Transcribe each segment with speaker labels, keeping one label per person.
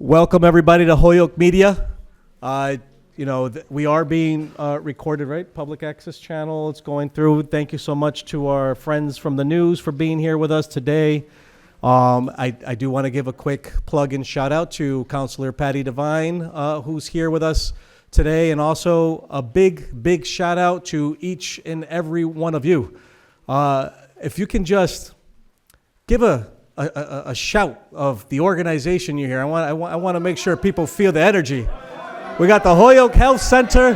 Speaker 1: Welcome everybody to Holyoke Media. We are being recorded, right? Public access channel, it's going through. Thank you so much to our friends from the news for being here with us today. I do want to give a quick plug and shout out to Councilor Patty Devine, who's here with us today, and also a big shout out to each and every one of you. If you can just give a shout of the organization you're here. I want to make sure people feel the energy. We got the Holyoke Health Center.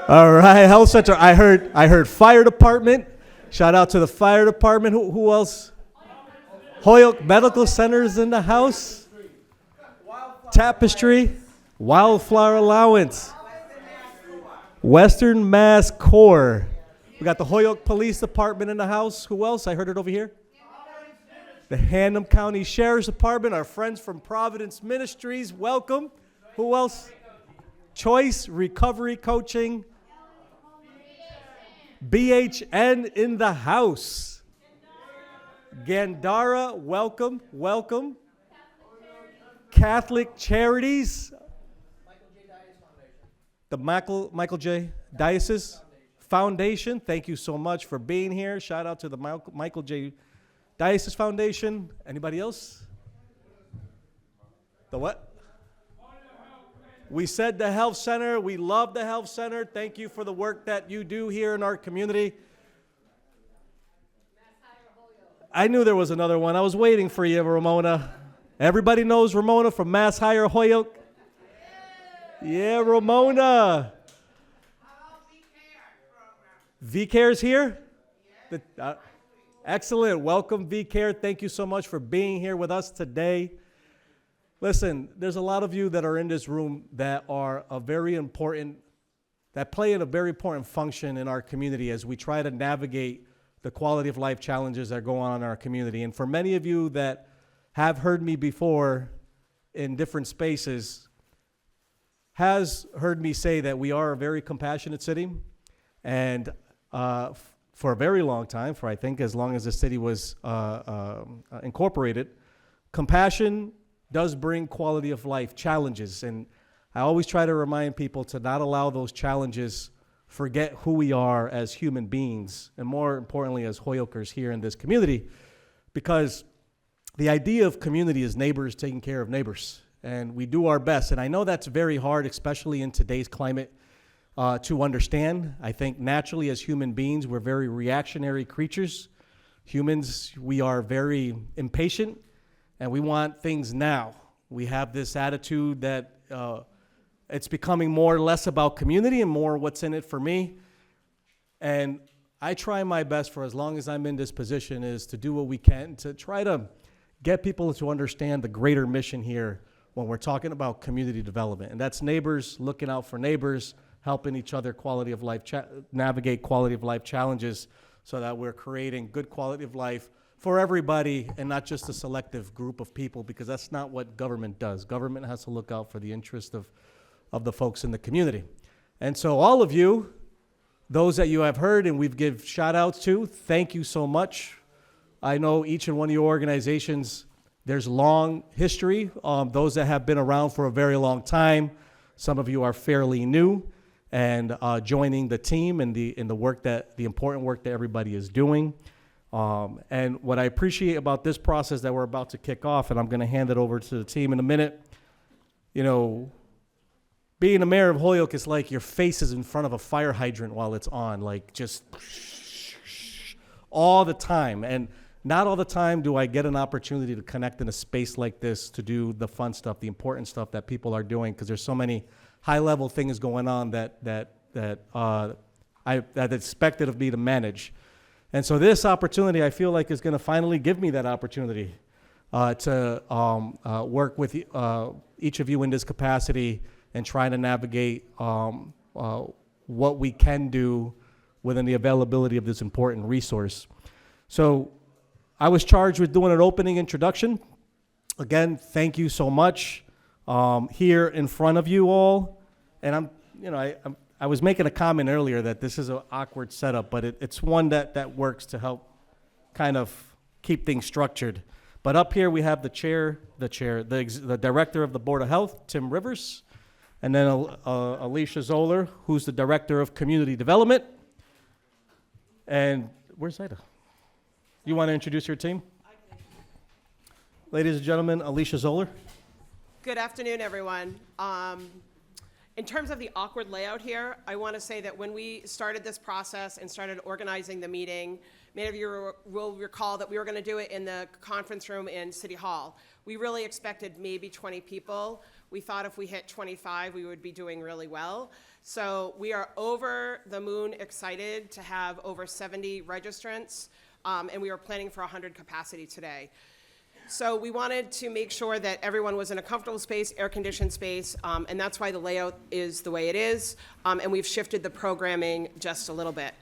Speaker 1: All right, Health Center. I heard fire department. Shout out to the fire department. Who else? Holyoke Medical Center is in the house. Tapestry. Wildflower Allowance. Western Mass Corps. We got the Holyoke Police Department in the house. Who else? I heard it over here. The Hannum County Sheriff's Department, our friends from Providence Ministries, welcome. Who else? Choice Recovery Coaching. BHN in the house. Gandara, welcome. Catholic Charities. The Michael J. Diocese Foundation, thank you so much for being here. Shout out to the Michael J. Diocese Foundation. Anybody else? The what? We said the Health Center. We love the Health Center. Thank you for the work that you do here in our community. I knew there was another one. I was waiting for you, Ramona. Everybody knows Ramona from Mass Higher Holyoke? Yeah, Ramona. V-Care's here? Excellent. Welcome, V-Care. Thank you so much for being here with us today. Listen, there's a lot of you that are in this room that play a very important function in our community as we try to navigate the quality of life challenges that go on in our community. And for many of you that have heard me before in different spaces, has heard me say that we are a very compassionate city. And for a very long time, for I think as long as the city was incorporated, compassion does bring quality of life challenges. And I always try to remind people to not allow those challenges forget who we are as human beings, and more importantly, as Hoyokers here in this community, because the idea of community is neighbors taking care of neighbors. And we do our best. And I know that's very hard, especially in today's climate, to understand. I think naturally as human beings, we're very reactionary creatures. Humans, we are very impatient and we want things now. We have this attitude that it's becoming more or less about community and more what's in it for me. And I try my best for as long as I'm in this position is to do what we can to try to get people to understand the greater mission here when we're talking about community development. And that's neighbors looking out for neighbors, helping each other navigate quality of life challenges so that we're creating good quality of life for everybody and not just a selective group of people, because that's not what government does. Government has to look out for the interest of the folks in the community. And so all of you, those that you have heard and we've give shout outs to, thank you so much. I know each and one of your organizations, there's long history. Those that have been around for a very long time, some of you are fairly new and joining the team and the important work that everybody is doing. And what I appreciate about this process that we're about to kick off, and I'm going to hand it over to the team in a minute, being a mayor of Holyoke is like your face is in front of a fire hydrant while it's on, like just all the time. And not all the time do I get an opportunity to connect in a space like this to do the fun stuff, the important stuff that people are doing, because there's so many high-level things going on that expected of me to manage. And so this opportunity, I feel like, is going to finally give me that opportunity to work with each of you in this capacity and try to navigate what we can do within the availability of this important resource. So I was charged with doing an opening introduction. Again, thank you so much. Here in front of you all, and I was making a comment earlier that this is an awkward setup, but it's one that works to help kind of keep things structured. But up here we have the director of the Board of Health, Tim Rivers, and then Alicia Zoller, who's the director of Community Development. And where's Ida? You want to introduce your team? Ladies and gentlemen, Alicia Zoller.
Speaker 2: Good afternoon, everyone. In terms of the awkward layout here, I want to say that when we started this process and started organizing the meeting, many of you will recall that we were going to do it in the conference room in City Hall. We really expected maybe 20 people. We thought if we hit 25, we would be doing really well. So we are over the moon excited to have over 70 registrants, and we were planning for 100 capacity today. So we wanted to make sure that everyone was in a comfortable space, air-conditioned space, and that's why the layout is the way it is, and we've shifted the programming just a little bit.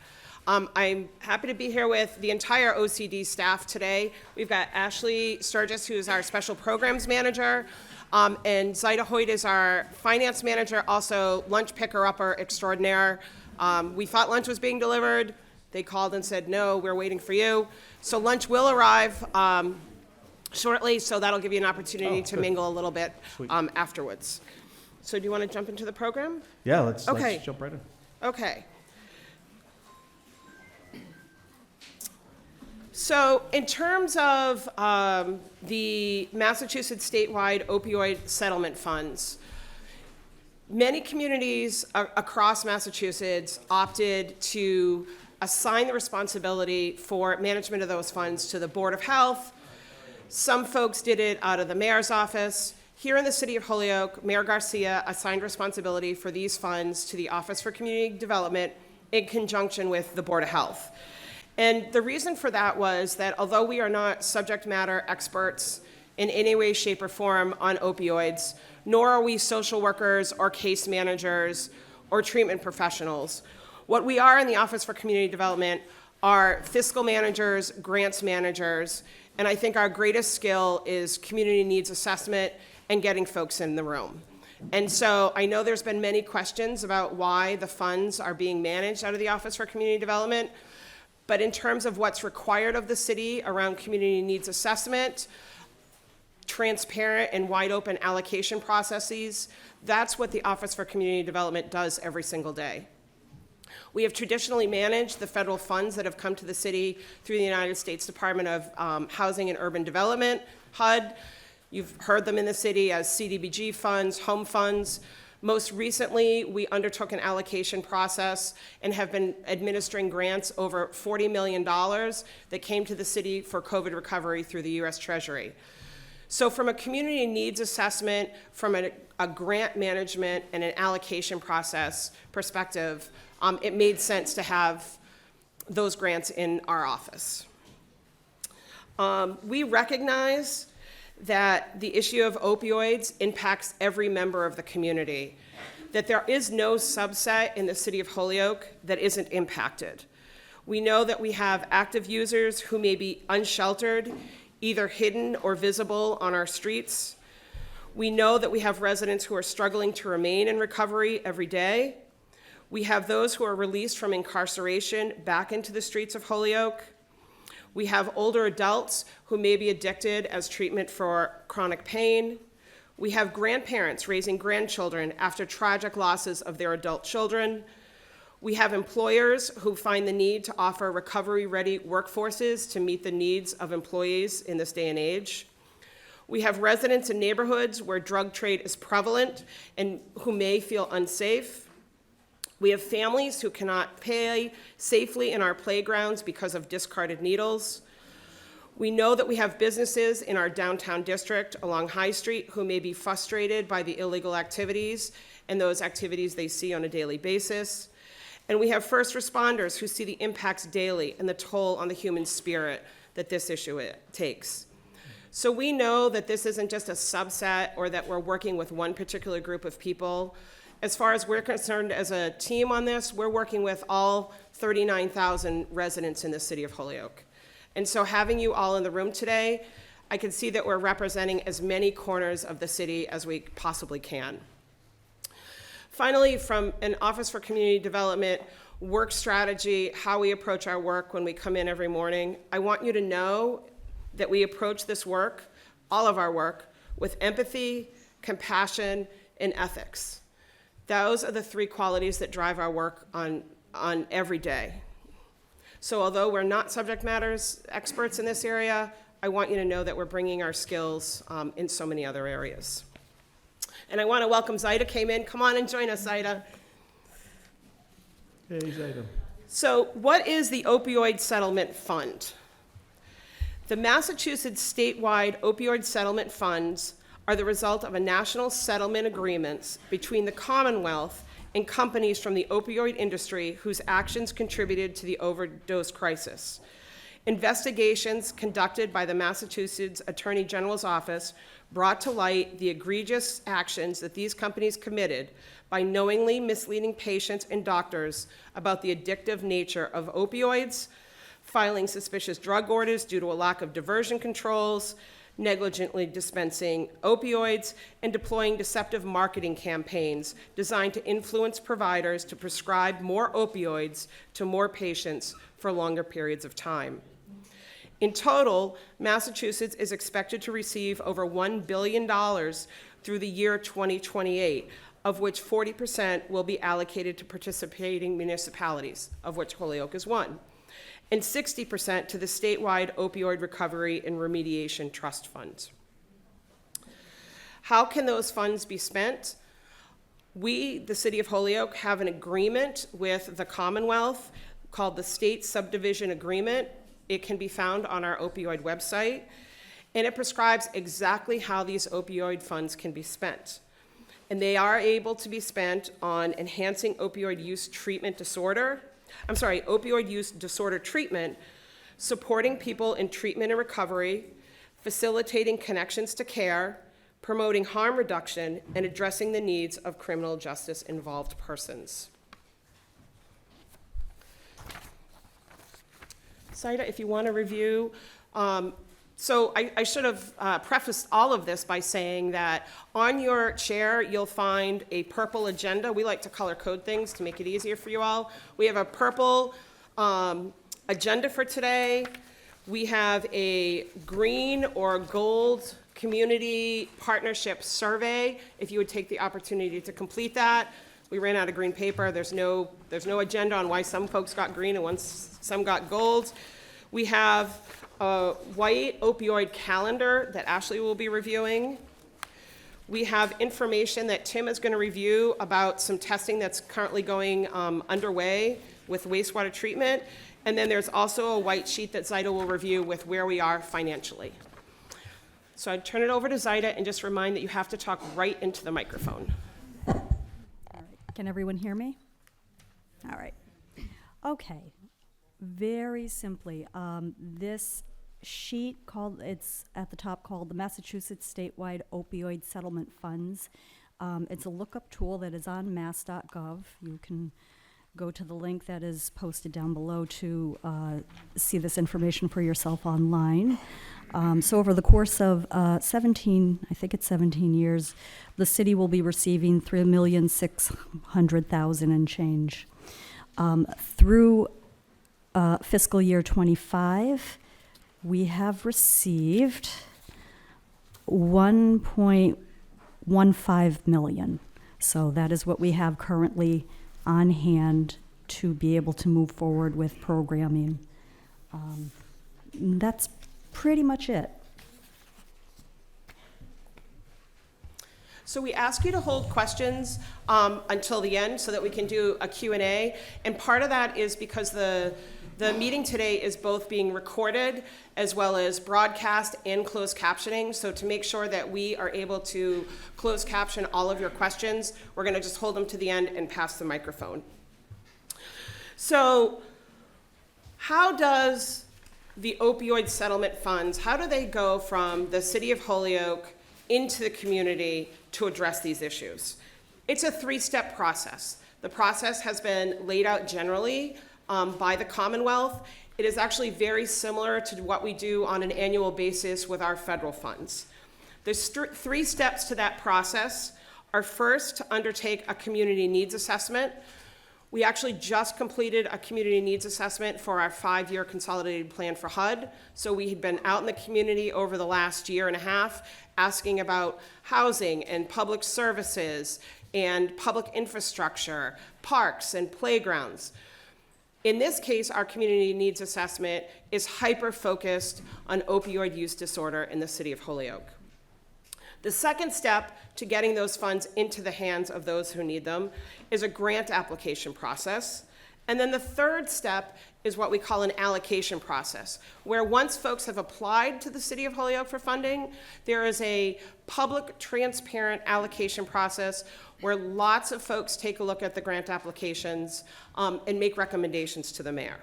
Speaker 2: I'm happy to be here with the entire OCD staff today. We've got Ashley Sturgis, who's our Special Programs Manager, and Zaida Hoyt is our Finance Manager, also lunch picker-upper extraordinaire. We thought lunch was being delivered. They called and said, no, we're waiting for you. So lunch will arrive shortly, so that'll give you an opportunity to mingle a little bit afterwards. So do you want to jump into the program?
Speaker 1: Yeah, let's jump right in.
Speaker 2: Okay. So in terms of the Massachusetts statewide opioid settlement funds, many communities across Massachusetts opted to assign the responsibility for management of those funds to the Board of Health. Some folks did it out of the mayor's office. Here in the city of Holyoke, Mayor Garcia assigned responsibility for these funds to the Office for Community Development in conjunction with the Board of Health. And the reason for that was that although we are not subject matter experts in any way, shape, or form on opioids, nor are we social workers or case managers or treatment professionals, what we are in the Office for Community Development are fiscal managers, grants managers, and I think our greatest skill is community needs assessment and getting folks in the room. And so I know there's been many questions about why the funds are being managed out of the Office for Community Development, but in terms of what's required of the city around community needs assessment, transparent and wide open allocation processes, that's what the Office for Community Development does every single day. We have traditionally managed the federal funds that have come to the city through the United States Department of Housing and Urban Development, HUD. You've heard them in the city as CDBG funds, home funds. Most recently, we undertook an allocation process and have been administering grants over $40 million that came to the city for COVID recovery through the U.S. Treasury. So from a community needs assessment, from a grant management and an allocation process perspective, it made sense to have those grants in our office. We recognize that the issue of opioids impacts every member of the community, that there is no subset in the city of Holyoke that isn't impacted. We know that we have active users who may be unsheltered, either hidden or visible on our streets. We know that we have residents who are struggling to remain in recovery every day. We have those who are released from incarceration back into the streets of Holyoke. We have older adults who may be addicted as treatment for chronic pain. We have grandparents raising grandchildren after tragic losses of their adult children. We have employers who find the need to offer recovery-ready workforces to meet the needs of employees in this day and age. We have residents in neighborhoods where drug trade is prevalent and who may feel unsafe. We have families who cannot play safely in our playgrounds because of discarded needles. We know that we have businesses in our downtown district along High Street who may be frustrated by the illegal activities and those activities they see on a daily basis. And we have first responders who see the impacts daily and the toll on the human spirit that this issue takes. So we know that this isn't just a subset or that we're working with one particular group of people. As far as we're concerned as a team on this, we're working with all 39,000 residents in the city of Holyoke. And so having you all in the room today, I can see that we're representing as many corners of the city as we possibly can. Finally, from an Office for Community Development work strategy, how we approach our work when we come in every morning, I want you to know that we approach this work, all of our work, with empathy, compassion, and ethics. Those are the three qualities that drive our work on every day. So although we're not subject matters experts in this area, I want you to know that we're bringing our skills in so many other areas. And I want to welcome Zaida came in. Come on and join us, Zaida.
Speaker 1: Hey, Zaida.
Speaker 2: So what is the Opioid Settlement Fund? The Massachusetts statewide opioid settlement funds are the result of a national settlement agreement between the Commonwealth and companies from the opioid industry whose actions contributed to the overdose crisis. Investigations conducted by the Massachusetts Attorney General's Office brought to light the egregious actions that these companies committed by knowingly misleading patients and doctors about the addictive nature of opioids, filing suspicious drug orders due to a lack of diversion controls, negligently dispensing opioids, and deploying deceptive marketing campaigns designed to influence providers to prescribe more opioids to more patients for longer periods of time. In total, Massachusetts is expected to receive over $1 billion through the year 2028, of which 40% will be allocated to participating municipalities, of which Holyoke is one, and 60% to the statewide opioid recovery and remediation trust funds. How can those funds be spent? We, the city of Holyoke, have an agreement with the Commonwealth called the State Subdivision Agreement. It can be found on our opioid website, and it prescribes exactly how these opioid funds can be spent. And they are able to be spent on enhancing opioid use disorder treatment, supporting people in treatment and recovery, facilitating connections to care, promoting harm reduction, and addressing the needs of criminal justice involved persons. Zaida, if you want to review, so I should have prefaced all of this by saying that on your chair, you'll find a purple agenda. We like to color code things to make it easier for you all. We have a purple agenda for today. We have a green or gold community partnership survey, if you would take the opportunity to complete that. We ran out of green paper. There's no agenda on why some folks got green and some got gold. We have a white opioid calendar that Ashley will be reviewing. We have information that Tim is going to review about some testing that's currently going underway with wastewater treatment. And then there's also a white sheet that Zaida will review with where we are financially. So I'd turn it over to Zaida and just remind that you have to talk right into the microphone.
Speaker 3: All right. Can everyone hear me? All right. Okay. Very simply, this sheet it's at the top called the Massachusetts Statewide Opioid Settlement Funds. It's a lookup tool that is on mass.gov. You can go to the link that is posted down below to see this information for yourself online. So over the course of 17 years, the city will be receiving $3,600,000 and change. Through fiscal year 25, we have received $1.15 million. So that is what we have currently on hand to be able to move forward with programming. That's pretty much it.
Speaker 2: So we ask you to hold questions until the end so that we can do a Q&A. And part of that is because the meeting today is both being recorded as well as broadcast and closed captioning. So to make sure that we are able to close caption all of your questions, we're going to just hold them to the end and pass the microphone. So how does the opioid settlement funds, how do they go from the city of Holyoke into the community to address these issues? It's a three-step process. The process has been laid out generally by the Commonwealth. It is actually very similar to what we do on an annual basis with our federal funds. There's three steps to that process. Our first, to undertake a community needs assessment. We actually just completed a community needs assessment for our 5-year consolidated plan for HUD. So we had been out in the community over the last year and a half asking about housing and public services and public infrastructure, parks and playgrounds. In this case, our community needs assessment is hyper-focused on opioid use disorder in the city of Holyoke. The second step to getting those funds into the hands of those who need them is a grant application process. And then the third step is what we call an allocation process, where once folks have applied to the city of Holyoke for funding, there is a public, transparent allocation process where lots of folks take a look at the grant applications and make recommendations to the mayor.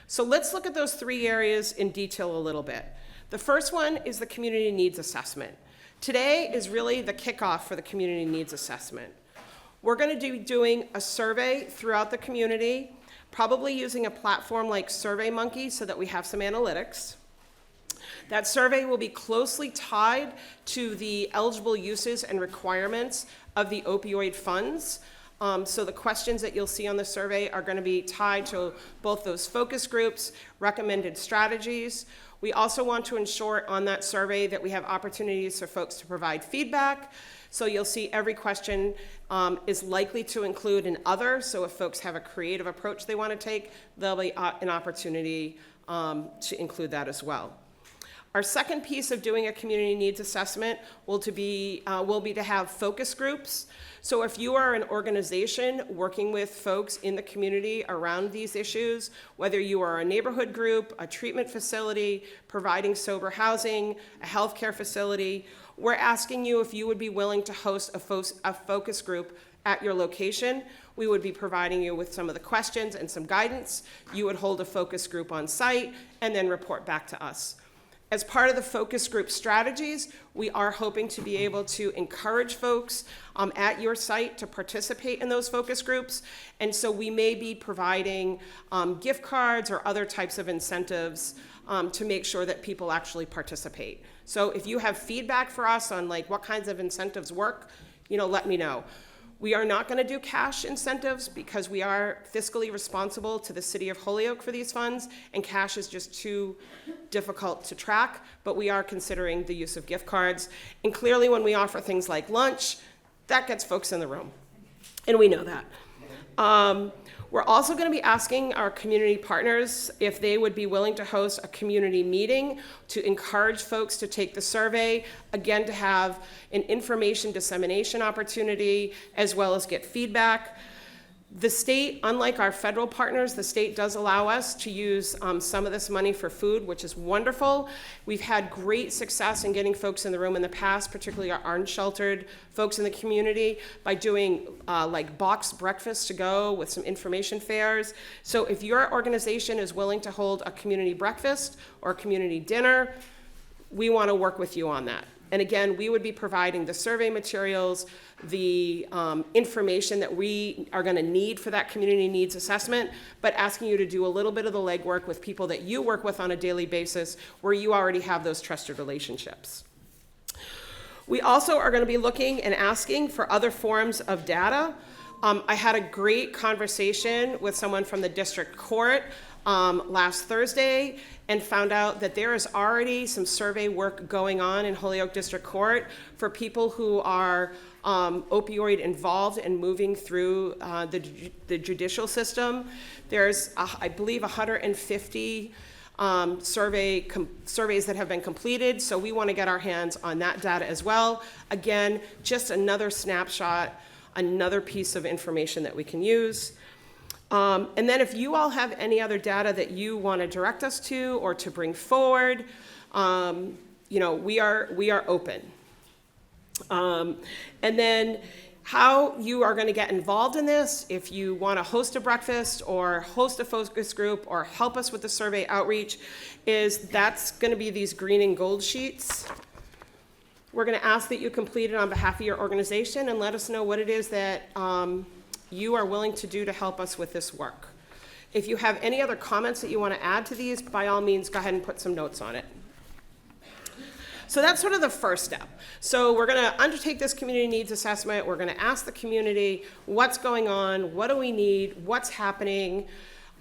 Speaker 2: So let's look at those 3 areas in detail a little bit. The first one is the community needs assessment. Today is really the kickoff for the community needs assessment. We're going to be doing a survey throughout the community, probably using a platform like SurveyMonkey so that we have some analytics. That survey will be closely tied to the eligible uses and requirements of the opioid funds. So the questions that you'll see on the survey are going to be tied to both those focus groups, recommended strategies. We also want to ensure on that survey that we have opportunities for folks to provide feedback. So you'll see every question is likely to include an other. So if folks have a creative approach they want to take, there'll be an opportunity to include that as well. Our second piece of doing a community needs assessment will be to have focus groups. So if you are an organization working with folks in the community around these issues, whether you are a neighborhood group, a treatment facility, providing sober housing, a healthcare facility, we're asking you if you would be willing to host a focus group at your location. We would be providing you with some of the questions and some guidance. You would hold a focus group on site and then report back to us. As part of the focus group strategies, we are hoping to be able to encourage folks at your site to participate in those focus groups. And so we may be providing gift cards or other types of incentives to make sure that people actually participate. So if you have feedback for us on like what kinds of incentives work, let me know. We are not going to do cash incentives because we are fiscally responsible to the city of Holyoke for these funds, and cash is just too difficult to track, but we are considering the use of gift cards. And clearly when we offer things like lunch, that gets folks in the room, and we know that. We're also going to be asking our community partners if they would be willing to host a community meeting to encourage folks to take the survey, again, to have an information dissemination opportunity as well as get feedback. The state, unlike our federal partners, the state does allow us to use some of this money for food, which is wonderful. We've had great success in getting folks in the room in the past, particularly our unsheltered folks in the community, by doing like boxed breakfast to go with some information fairs. So if your organization is willing to hold a community breakfast or a community dinner, we want to work with you on that. And again, we would be providing the survey materials, the information that we are going to need for that community needs assessment, but asking you to do a little bit of the legwork with people that you work with on a daily basis where you already have those trusted relationships. We also are going to be looking and asking for other forms of data. I had a great conversation with someone from the district court last Thursday and found out that there is already some survey work going on in Holyoke District Court for people who are opioid involved and moving through the judicial system. There's, I believe, 150 surveys that have been completed, so we want to get our hands on that data as well. Again, just another snapshot, another piece of information that we can use. And then if you all have any other data that you want to direct us to or to bring forward, we are open. And then how you are going to get involved in this, if you want to host a breakfast or host a focus group or help us with the survey outreach, that's going to be these green and gold sheets. We're going to ask that you complete it on behalf of your organization and let us know what it is that you are willing to do to help us with this work. If you have any other comments that you want to add to these, by all means, go ahead and put some notes on it. So that's sort of the first step. So we're going to undertake this community needs assessment. We're going to ask the community what's going on, what do we need, what's happening,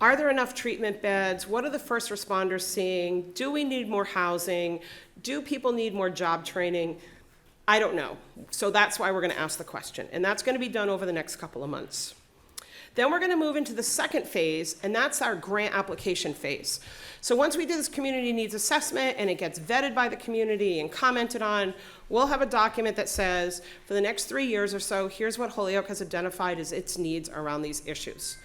Speaker 2: are there enough treatment beds, what are the first responders seeing, do we need more housing, do people need more job training? I don't know. So that's why we're going to ask the question. And that's going to be done over the next couple of months. Then we're going to move into the second phase, and that's our grant application phase. So once we do this community needs assessment and it gets vetted by the community and commented on, we'll have a document that says, for the next 3 years or so, here's what Holyoke has identified as its needs around these issues.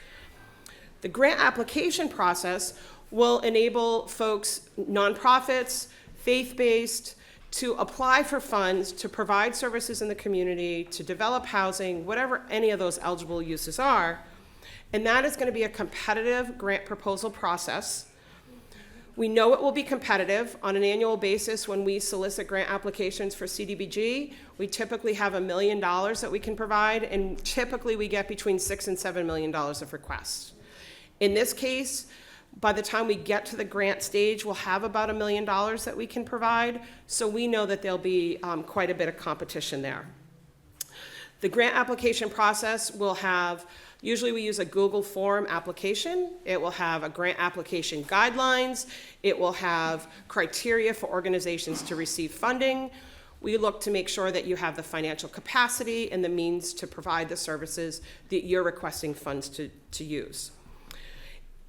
Speaker 2: The grant application process will enable folks, nonprofits, faith-based, to apply for funds to provide services in the community, to develop housing, whatever any of those eligible uses are. And that is going to be a competitive grant proposal process. We know it will be competitive on an annual basis. When we solicit grant applications for CDBG, we typically have $1 million that we can provide, and typically we get between $6 and $7 million of requests. In this case, by the time we get to the grant stage, we'll have about $1 million that we can provide, so we know that there'll be quite a bit of competition there. The grant application process will have, usually we use a Google form application. It will have a grant application guidelines. It will have criteria for organizations to receive funding. We look to make sure that you have the financial capacity and the means to provide the services that you're requesting funds to use.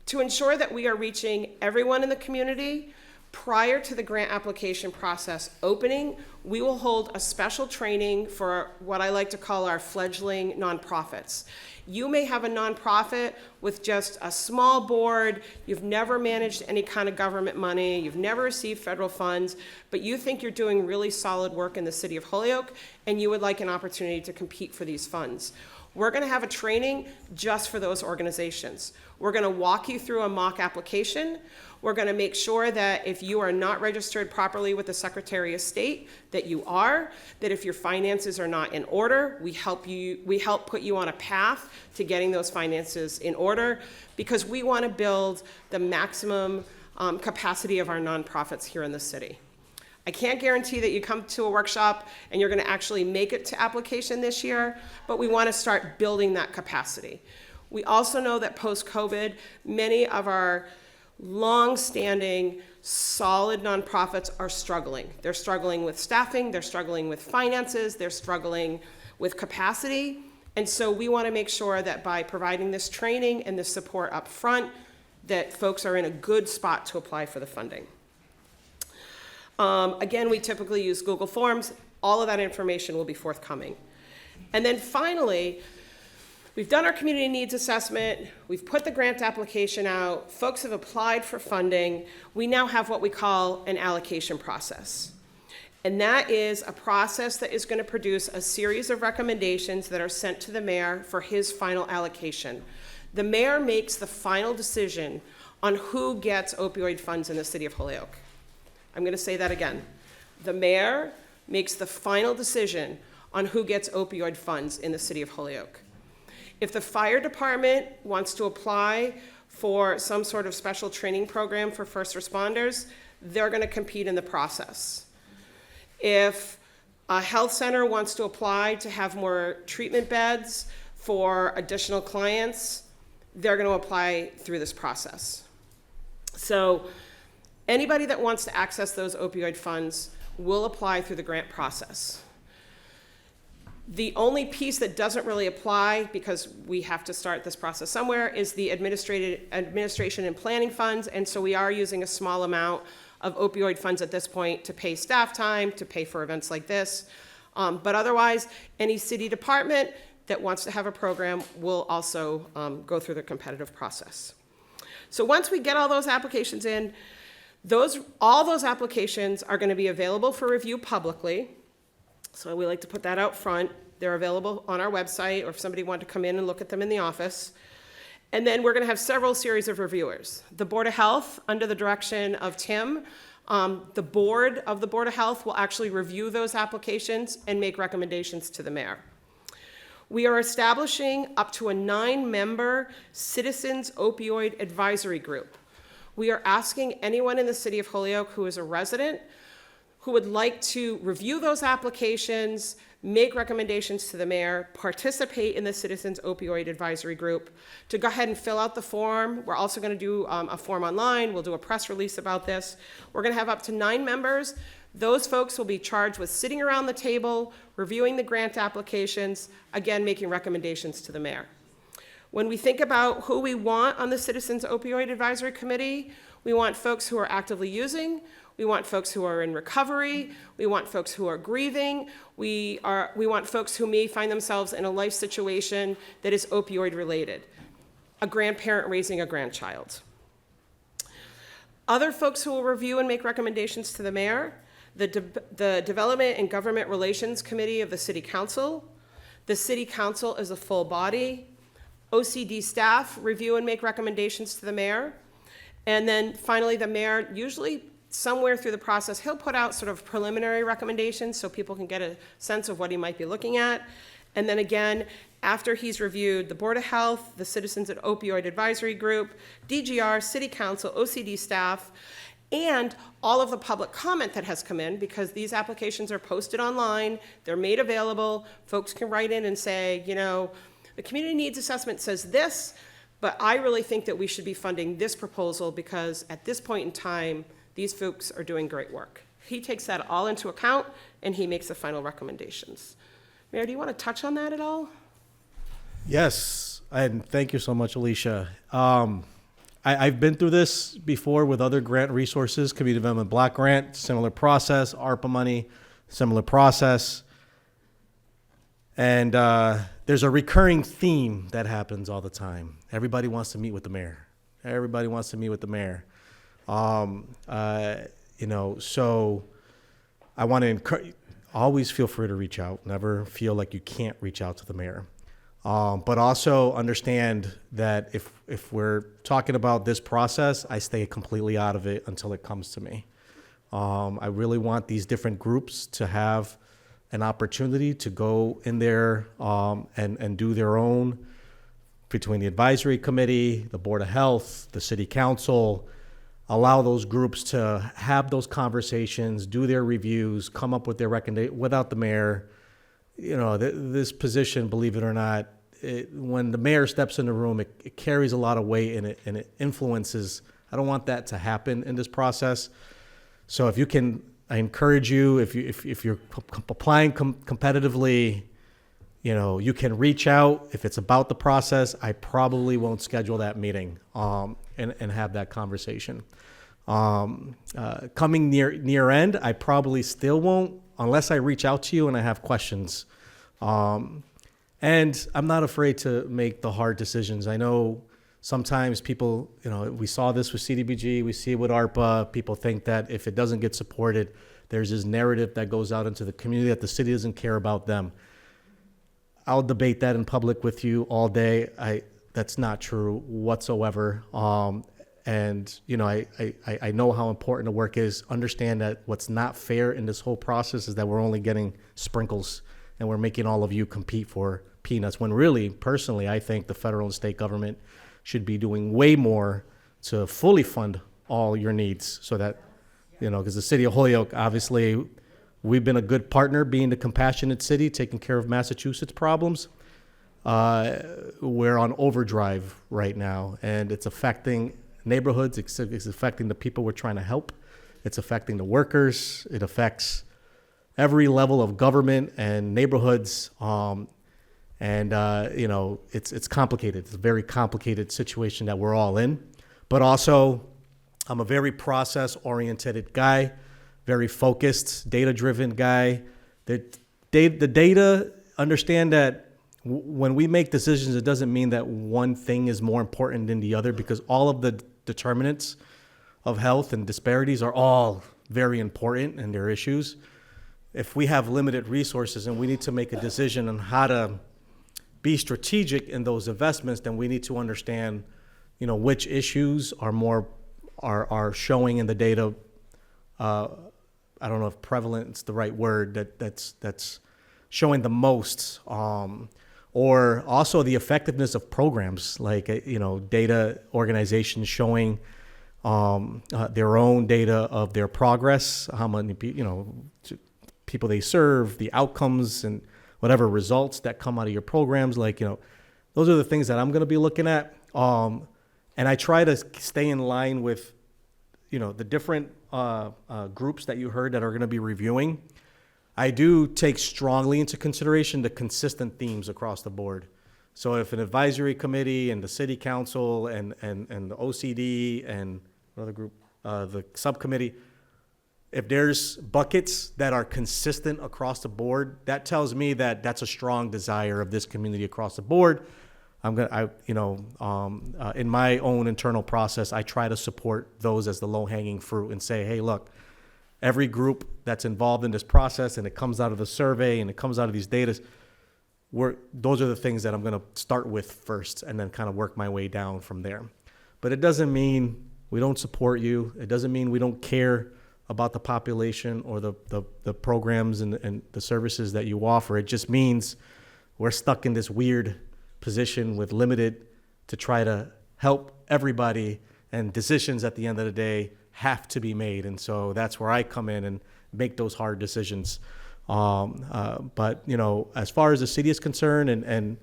Speaker 2: To ensure that we are reaching everyone in the community, prior to the grant application process opening, we will hold a special training for what I like to call our fledgling nonprofits. You may have a nonprofit with just a small board, you've never managed any kind of government money, you've never received federal funds, but you think you're doing really solid work in the city of Holyoke, and you would like an opportunity to compete for these funds. We're going to have a training just for those organizations. We're going to walk you through a mock application. We're going to make sure that if you are not registered properly with the Secretary of State, that you are, that if your finances are not in order, we help put you on a path to getting those finances in order, because we want to build the maximum capacity of our nonprofits here in the city. I can't guarantee that you come to a workshop and you're going to actually make it to application this year, but we want to start building that capacity. We also know that post-COVID, many of our long-standing, solid nonprofits are struggling. They're struggling with staffing, they're struggling with finances, they're struggling with capacity. And so we want to make sure that by providing this training and this support up front, that folks are in a good spot to apply for the funding. Again, we typically use Google Forms. All of that information will be forthcoming. And then finally, we've done our community needs assessment. We've put the grant application out. Folks have applied for funding. We now have what we call an allocation process. And that is a process that is going to produce a series of recommendations that are sent to the mayor for his final allocation. The mayor makes the final decision on who gets opioid funds in the city of Holyoke. I'm going to say that again. The mayor makes the final decision on who gets opioid funds in the city of Holyoke. If the fire department wants to apply for some sort of special training program for first responders, they're going to compete in the process. If a health center wants to apply to have more treatment beds for additional clients, they're going to apply through this process. So anybody that wants to access those opioid funds will apply through the grant process. The only piece that doesn't really apply, because we have to start this process somewhere, is the administration and planning funds, and so we are using a small amount of opioid funds at this point to pay staff time, to pay for events like this. But otherwise, any city department that wants to have a program will also go through the competitive process. So once we get all those applications in, all those applications are going to be available for review publicly. So we like to put that out front. They're available on our website, or if somebody wanted to come in and look at them in the office. And then we're going to have several series of reviewers. The Board of Health, under the direction of Tim, the board of the Board of Health will actually review those applications and make recommendations to the mayor. We are establishing up to a 9-member Citizens Opioid Advisory Group. We are asking anyone in the city of Holyoke who is a resident who would like to review those applications, make recommendations to the mayor, participate in the Citizens Opioid Advisory Group, to go ahead and fill out the form. We're also going to do a form online. We'll do a press release about this. We're going to have up to 9 members. Those folks will be charged with sitting around the table, reviewing the grant applications, again, making recommendations to the mayor. When we think about who we want on the Citizens Opioid Advisory Committee, we want folks who are actively using, we want folks who are in recovery, we want folks who are grieving, we want folks who may find themselves in a life situation that is opioid related, a grandparent raising a grandchild. Other folks who will review and make recommendations to the mayor, the Development and Government Relations Committee of the City Council. The City Council is a full body. OCD staff review and make recommendations to the mayor. And then finally, the mayor, usually somewhere through the process, he'll put out sort of preliminary recommendations so people can get a sense of what he might be looking at. And then again, after he's reviewed the Board of Health, the Citizens at Opioid Advisory Group, DGR, City Council, OCD staff, and all of the public comment that has come in, because these applications are posted online, they're made available, folks can write in and say, you know, the community needs assessment says this, but I really think that we should be funding this proposal because at this point in time, these folks are doing great work. He takes that all into account and he makes the final recommendations. Mayor, do you want to touch on that at all?
Speaker 1: Yes, and thank you so much, Alicia. I've been through this before with other grant resources, Community Development Block Grant, similar process, ARPA money, similar process. And there's a recurring theme that happens all the time. Everybody wants to meet with the mayor. Everybody wants to meet with the mayor. You know, so I want to encourage, always feel free to reach out. Never feel like you can't reach out to the mayor. But also understand that if we're talking about this process, I stay completely out of it until it comes to me. I really want these different groups to have an opportunity to go in there and do their own, between the advisory committee, the Board of Health, the City Council, allow those groups to have those conversations, do their reviews, come up with their recommendations without the mayor. You know, this position, believe it or not, when the mayor steps in the room, it carries a lot of weight and it influences. I don't want that to happen in this process. So if you can, I encourage you, if you're applying competitively, you know, you can reach out. If it's about the process, I probably won't schedule that meeting and have that conversation. Coming near end, I probably still won't, unless I reach out to you and I have questions. And I'm not afraid to make the hard decisions. I know sometimes people, you know, we saw this with CDBG, we see it with ARPA. People think that if it doesn't get supported, there's this narrative that goes out into the community that the city doesn't care about them. I'll debate that in public with you all day. That's not true whatsoever. And you know, I know how important the work is. Understand that what's not fair in this whole process is that we're only getting sprinkles and we're making all of you compete for peanuts, when really, personally, I think the federal and state government should be doing way more to fully fund all your needs so that, you know, because the city of Holyoke, obviously, we've been a good partner, being the compassionate city, taking care of Massachusetts problems. We're on overdrive right now, and it's affecting neighborhoods. It's affecting the people we're trying to help. It's affecting the workers. It affects every level of government and neighborhoods. You know, it's complicated. It's a very complicated situation that we're all in. But also, I'm a very process-oriented guy, very focused, data-driven guy. The data, understand that when we make decisions, it doesn't mean that one thing is more important than the other, because all of the determinants of health and disparities are all very important and they're issues. If we have limited resources and we need to make a decision on how to be strategic in those investments, then we need to understand, you know, which issues are showing in the data. I don't know if prevalent is the right word, that's showing the most, or also the effectiveness of programs, like, you know, data organizations showing their own data of their progress, how many people they serve, the outcomes, and whatever results that come out of your programs. Those are the things that I'm going to be looking at. And I try to stay in line with, the different groups that you heard that are going to be reviewing. I do take strongly into consideration the consistent themes across the board. So if an advisory committee and the city council and the OCD and another group, the subcommittee, if there's buckets that are consistent across the board, that tells me that that's a strong desire of this community across the board. In my own internal process, I try to support those as the low-hanging fruit and say, hey, look, every group that's involved in this process, and it comes out of the survey and it comes out of these data, those are the things that I'm going to start with first and then kind of work my way down from there. But it doesn't mean we don't support you. It doesn't mean we don't care about the population or the programs and the services that you offer. It just means we're stuck in this weird position with limited to try to help everybody, and decisions at the end of the day have to be made. And so that's where I come in and make those hard decisions. But as far as the city is concerned, and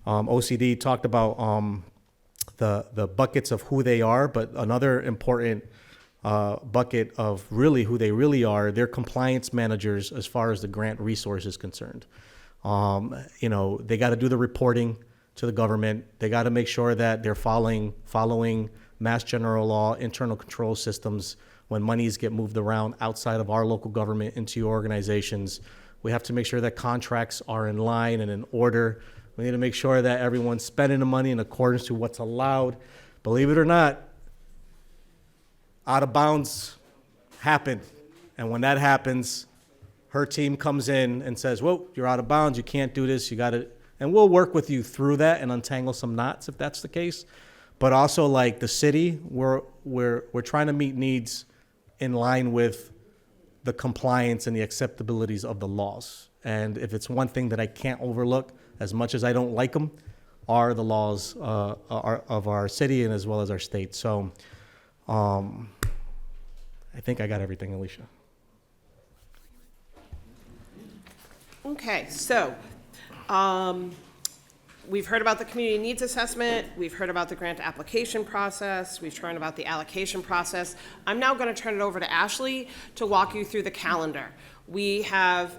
Speaker 1: OCD talked about the buckets of who they are, but another important bucket of really who they really are, they're compliance managers as far as the grant resource is concerned. They got to do the reporting to the government. They got to make sure that they're following Mass General Law, internal control systems. When monies get moved around outside of our local government into your organizations, we have to make sure that contracts are in line and in order. We need to make sure that everyone's spending the money in accordance to what's allowed. Believe it or not, out of bounds happen. And when that happens, her team comes in and says, whoa, you're out of bounds. You can't do this. You got to, and we'll work with you through that and untangle some knots if that's the case. But also, like the city, we're trying to meet needs in line with the compliance and the acceptabilities of the laws. And if it's one thing that I can't overlook, as much as I don't like them, are the laws of our city and as well as our state. So I think I got everything, Alicia.
Speaker 2: Okay, so we've heard about the community needs assessment, we've heard about the grant application process, we've heard about the allocation process. I'm now going to turn it over to Ashley to walk you through the calendar. We have,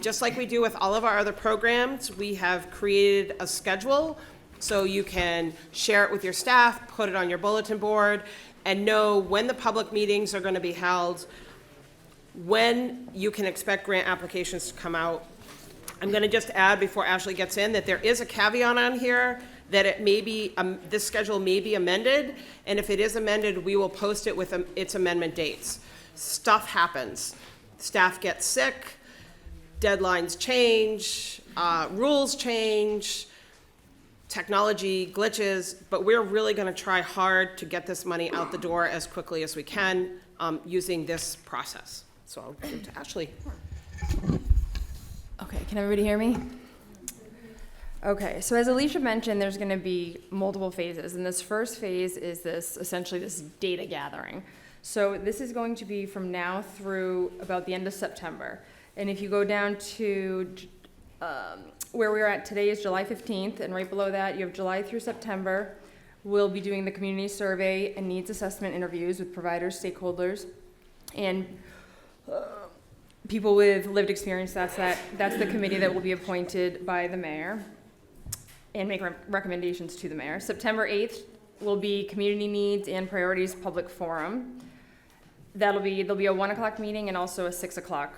Speaker 2: just like we do with all of our other programs, we have created a schedule so you can share it with your staff, put it on your bulletin board, and know when the public meetings are going to be held, when you can expect grant applications to come out. I'm going to just add before Ashley gets in that there is a caveat on here that it may be, this schedule may be amended, and if it is amended, we will post it with its amendment dates. Stuff happens. Staff gets sick, deadlines change, rules change, technology glitches, but we're really going to try hard to get this money out the door as quickly as we can using this process. So I'll give it to Ashley.
Speaker 4: Okay, can everybody hear me? Okay, so as Alicia mentioned, there's going to be multiple phases, and this first phase is essentially this data gathering. So this is going to be from now through about the end of September. And if you go down to where we're at today is July 15th, and right below that you have July through September. We'll be doing the community survey and needs assessment interviews with providers, stakeholders, and people with lived experience. That's the committee that will be appointed by the mayor and make recommendations to the mayor. September 8th will be community needs and priorities public forum. There'll be a 1 o'clock meeting and also a 6 o'clock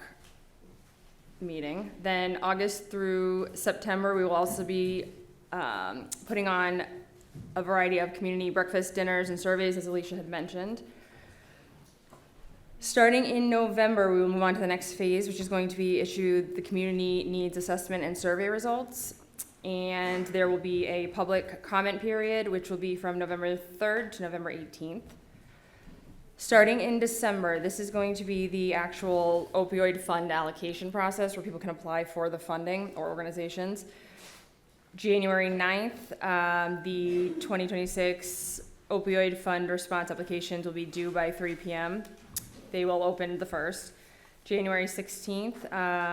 Speaker 4: meeting. Then August through September, we will also be putting on a variety of community breakfast, dinners, and surveys, as Alicia had mentioned. Starting in November, we will move on to the next phase, which is going to be issue the community needs assessment and survey results. And there will be a public comment period, which will be from November 3rd to November 18th. Starting in December, this is going to be the actual opioid fund allocation process where people can apply for the funding, or organizations. January 9th, the 2026 opioid fund response applications will be due by 3 p.m. They will open the 1st. January 16th,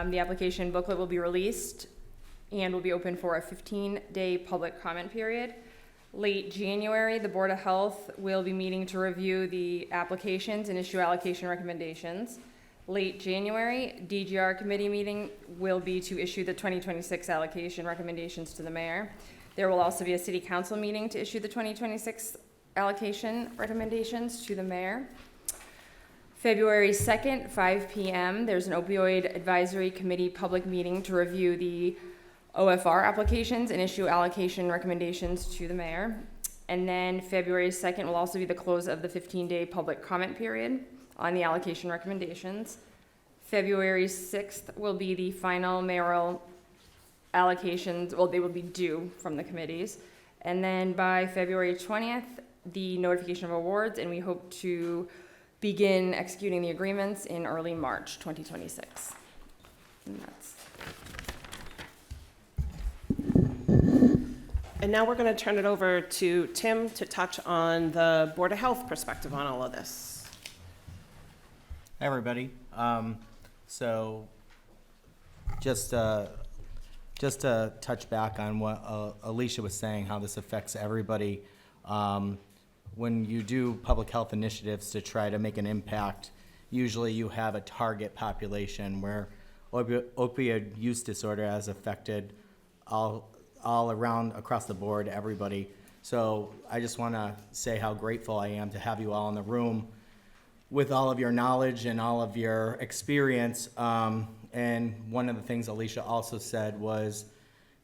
Speaker 4: the application booklet will be released and will be open for a 15-day public comment period. Late January, the Board of Health will be meeting to review the applications and issue allocation recommendations. Late January, DGR committee meeting will be to issue the 2026 allocation recommendations to the mayor. There will also be a city council meeting to issue the 2026 allocation recommendations to the mayor. February 2nd, 5 p.m., there's an opioid advisory committee public meeting to review the OFR applications and issue allocation recommendations to the mayor. And then February 2nd will also be the close of the 15-day public comment period on the allocation recommendations. February 6th will be the final mayoral allocations. Well, they will be due from the committees. And then by February 20th, the notification of awards, and we hope to begin executing the agreements in early March 2026. And that's
Speaker 2: And now we're going to turn it over to Tim to touch on the Board of Health perspective on all of this.
Speaker 5: Hi, everybody. So just to touch back on what Alicia was saying, how this affects everybody. When you do public health initiatives to try to make an impact, usually you have a target population where opioid use disorder has affected all around, across the board, everybody. So I just want to say how grateful I am to have you all in the room with all of your knowledge and all of your experience. And one of the things Alicia also said was,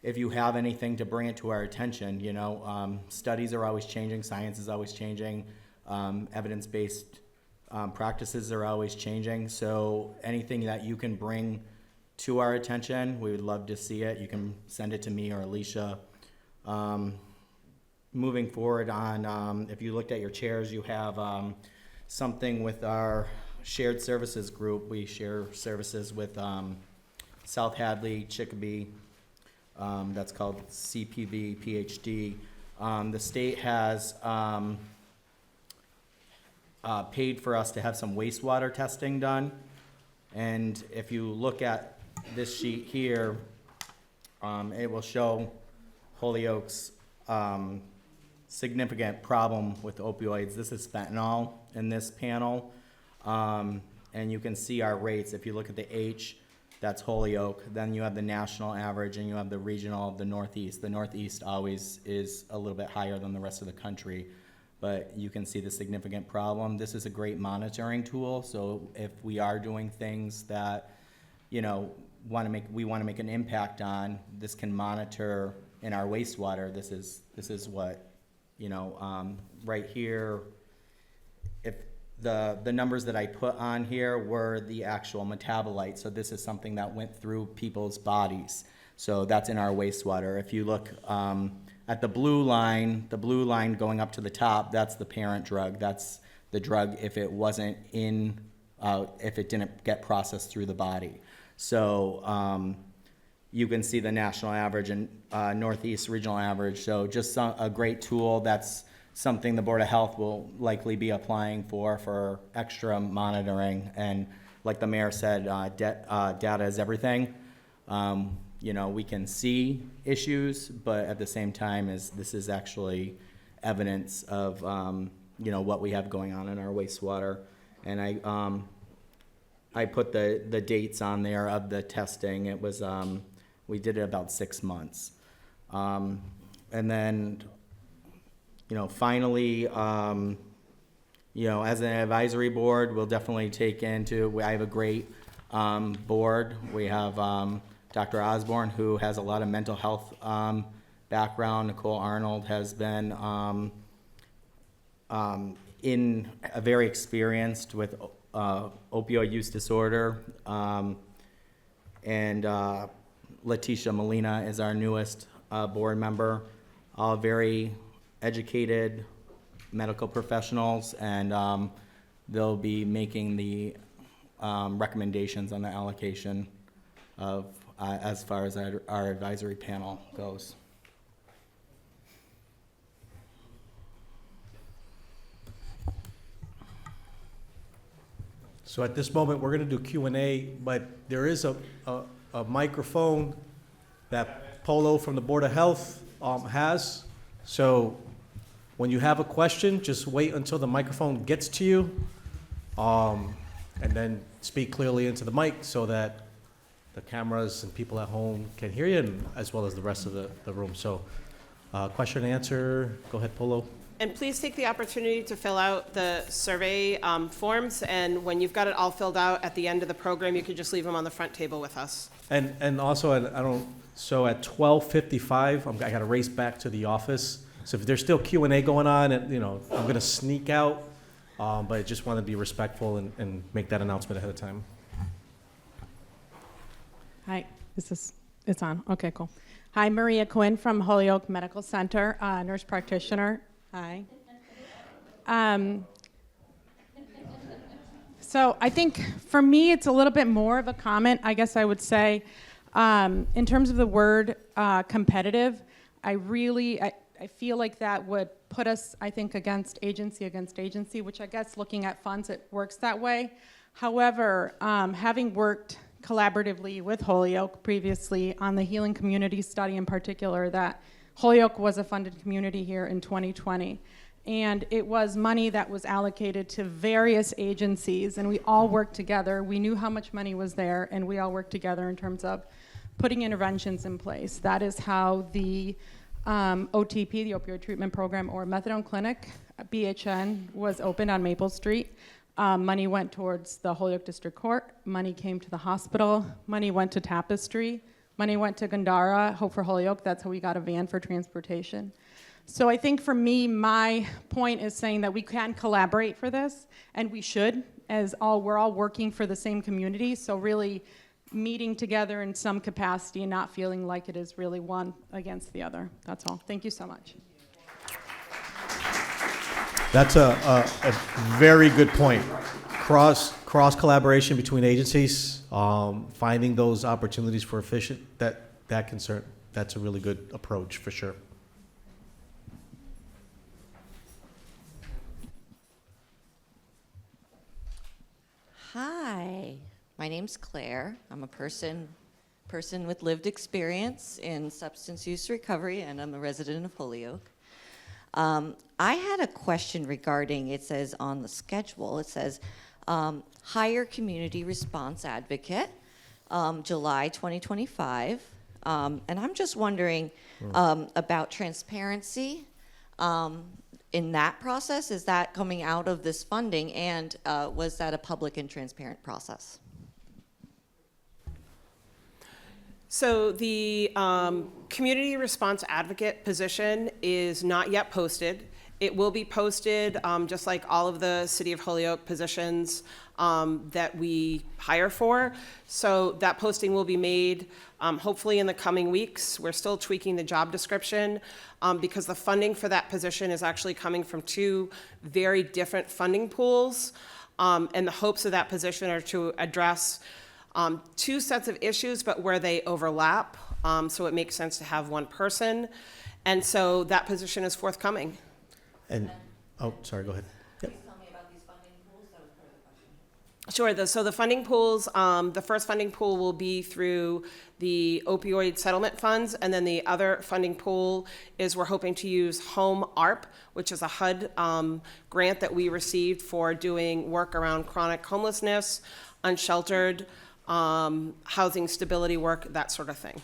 Speaker 5: if you have anything to bring it to our attention, you know, studies are always changing, science is always changing, evidence-based practices are always changing. So anything that you can bring to our attention, we would love to see it. You can send it to me or Alicia. Moving forward on, if you looked at your chairs, you have something with our shared services group. We share services with South Hadley, Chicopee. That's called CPV PhD. The state has paid for us to have some wastewater testing done. And if you look at this sheet here, it will show Holyoke's significant problem with opioids. This is fentanyl in this panel. And you can see our rates. If you look at the H, that's Holyoke. Then you have the national average and you have the regional of the Northeast. The Northeast always is a little bit higher than the rest of the country, but you can see the significant problem. This is a great monitoring tool. So if we are doing things that, you know, we want to make an impact on, this can monitor in our wastewater. This is what, you know, right here, if the numbers that I put on here were the actual metabolites. So this is something that went through people's bodies. So that's in our wastewater. If you look at the blue line going up to the top, that's the parent drug. That's the drug if it wasn't in, if it didn't get processed through the body. So you can see the national average and Northeast regional average. So just a great tool. That's something the Board of Health will likely be applying for extra monitoring. And like the mayor said, data is everything. You know, we can see issues, but at the same time, this is actually evidence of, you know, what we have going on in our wastewater. And I put the dates on there of the testing. It was, we did it about 6 months. And then, you know, finally, you know, as an advisory board, we'll definitely take into, I have a great board. We have Dr. Osborne, who has a lot of mental health background. Nicole Arnold has been very experienced with opioid use disorder. And Letitia Molina is our newest board member. All very educated medical professionals, and they'll be making the recommendations on the allocation of as far as our advisory panel goes.
Speaker 1: So at this moment, we're gonna do Q&A, but there is a microphone that Polo from the Board of Health has. So when you have a question, just wait until the microphone gets to you, and then speak clearly into the mic so that the cameras and people at home can hear you, and as well as the rest of the room. So, question and answer, go ahead, Polo.
Speaker 2: And please take the opportunity to fill out the survey forms, and when you've got it all filled out at the end of the program, you can just leave them on the front table with us.
Speaker 1: And also, so at 12:55, I gotta race back to the office. So if there's still Q&A going on, and, I'm gonna sneak out, but I just wanna be respectful and make that announcement ahead of time.
Speaker 6: Hi, it's on. Okay, cool. Hi, Maria Quinn from Holyoke Medical Center, nurse practitioner. Hi. So I think for me, it's a little bit more of a comment, I guess I would say. In terms of the word competitive, I feel like that would put us, I think, against agency, which I guess looking at funds, it works that way. However, having worked collaboratively with Holyoke previously on the Healing Community Study in particular, that Holyoke was a funded community here in 2020. And it was money that was allocated to various agencies, and we all worked together. We knew how much money was there, and we all worked together in terms of putting interventions in place. That is how the OTP, the Opioid Treatment Program, or Methadone Clinic, BHN, was opened on Maple Street. Money went towards the Holyoke District Court. Money came to the hospital. Money went to Tapestry. Money went to Gandara, Hope for Holyoke. That's how we got a van for transportation. So I think for me, my point is saying that we can collaborate for this, and we should, we're all working for the same community. So really meeting together in some capacity and not feeling like it is really one against the other. That's all. Thank you so much.
Speaker 1: That's a very good point. Cross collaboration between agencies, finding those opportunities for that's a really good approach for sure.
Speaker 7: Hi, my name's Claire. I'm a person with lived experience in substance use recovery, and I'm a resident of Holyoke. I had a question regarding, it says on the schedule, it says hire community response advocate, July 2025. And I'm just wondering about transparency in that process. Is that coming out of this funding, and was that a public and transparent process?
Speaker 2: So the community response advocate position is not yet posted. It will be posted, just like all of the City of Holyoke positions that we hire for. So that posting will be made hopefully in the coming weeks. We're still tweaking the job description because the funding for that position is actually coming from two very different funding pools. And the hopes of that position are to address two sets of issues, but where they overlap. So it makes sense to have one person. And so that position is forthcoming.
Speaker 1: And, sorry, go ahead. Yep.
Speaker 7: Please tell me about these funding pools. That was part of the question.
Speaker 2: Sure. So the funding pools, the first funding pool will be through the opioid settlement funds, and then the other funding pool is we're hoping to use Home ARP, which is a HUD grant that we received for doing work around chronic homelessness, unsheltered, housing stability work, that sort of thing.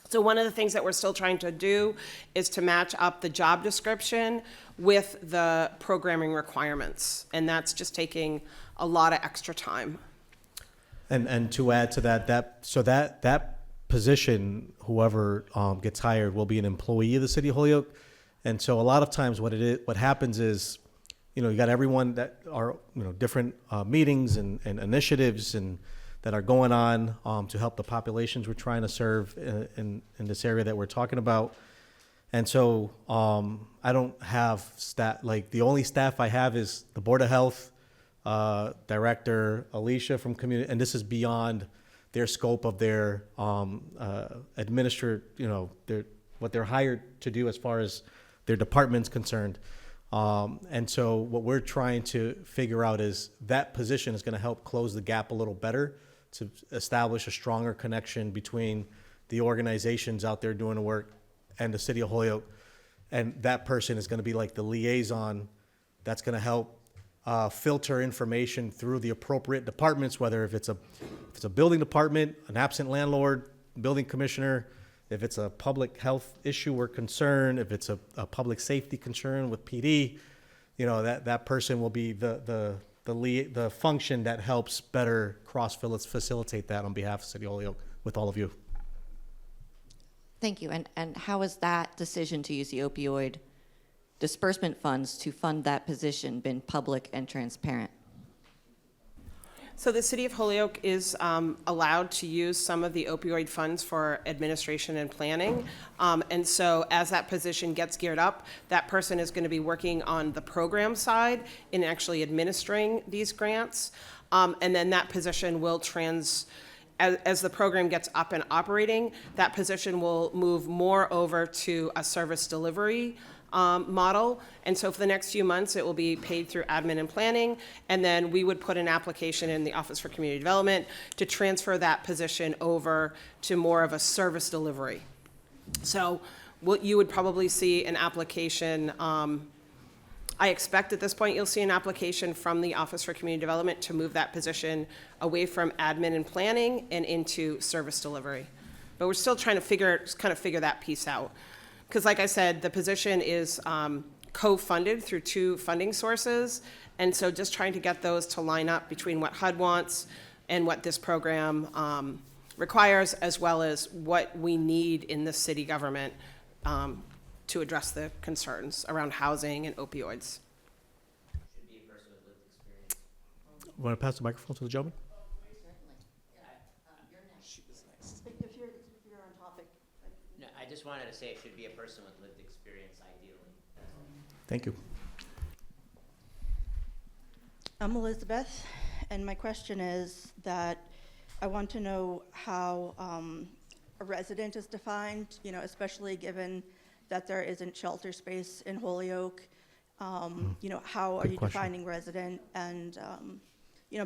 Speaker 2: So one of the things that we're still trying to do is to match up the job description with the programming requirements, and that's just taking a lot of extra time.
Speaker 1: And to add to that position, whoever gets hired will be an employee of the City of Holyoke. And so a lot of times what happens is, you got everyone that are, different meetings and initiatives and that are going on to help the populations we're trying to serve in this area that we're talking about. And so I don't have staff, the only staff I have is the Board of Health Director, Alicia from Community, and this is beyond their scope of their what they're hired to do as far as their department's concerned. And so what we're trying to figure out is that position is going to help close the gap a little better to establish a stronger connection between the organizations out there doing the work and the city of Holyoke. And that person is going to be like the liaison that's going to help filter information through the appropriate departments, whether if it's a building department, an absent landlord, building commissioner, if it's a public health issue or concern, if it's a public safety concern with PD, that person will be the function that helps better facilitate that on behalf of City of Holyoke with all of you.
Speaker 7: Thank you. And how has that decision to use the opioid disbursement funds to fund that position been public and transparent?
Speaker 2: So the city of Holyoke is allowed to use some of the opioid funds for administration and planning. And so as that position gets geared up, that person is going to be working on the program side in actually administering these grants. And then that position will as the program gets up and operating, that position will move more over to a service delivery model. And so for the next few months, it will be paid through admin and planning. And then we would put an application in the Office for Community Development to transfer that position over to more of a service delivery. So you would probably see an application. I expect at this point you'll see an application from the Office for Community Development to move that position away from admin and planning and into service delivery. But we're still trying to figure that piece out. Because like I said, the position is co-funded through 2 funding sources. And so just trying to get those to line up between what HUD wants and what this program requires, as well as what we need in the city government to address the concerns around housing and opioids.
Speaker 8: Should be a person with lived experience.
Speaker 1: Want to pass the microphone to the gentleman?
Speaker 8: No, I just wanted to say it should be a person with lived experience, ideally.
Speaker 1: Thank you.
Speaker 9: I'm Elizabeth, and my question is that I want to know how a resident is defined, especially given that there isn't shelter space in Holyoke. How are
Speaker 1: Good
Speaker 9: you
Speaker 1: question.
Speaker 9: defining resident? And,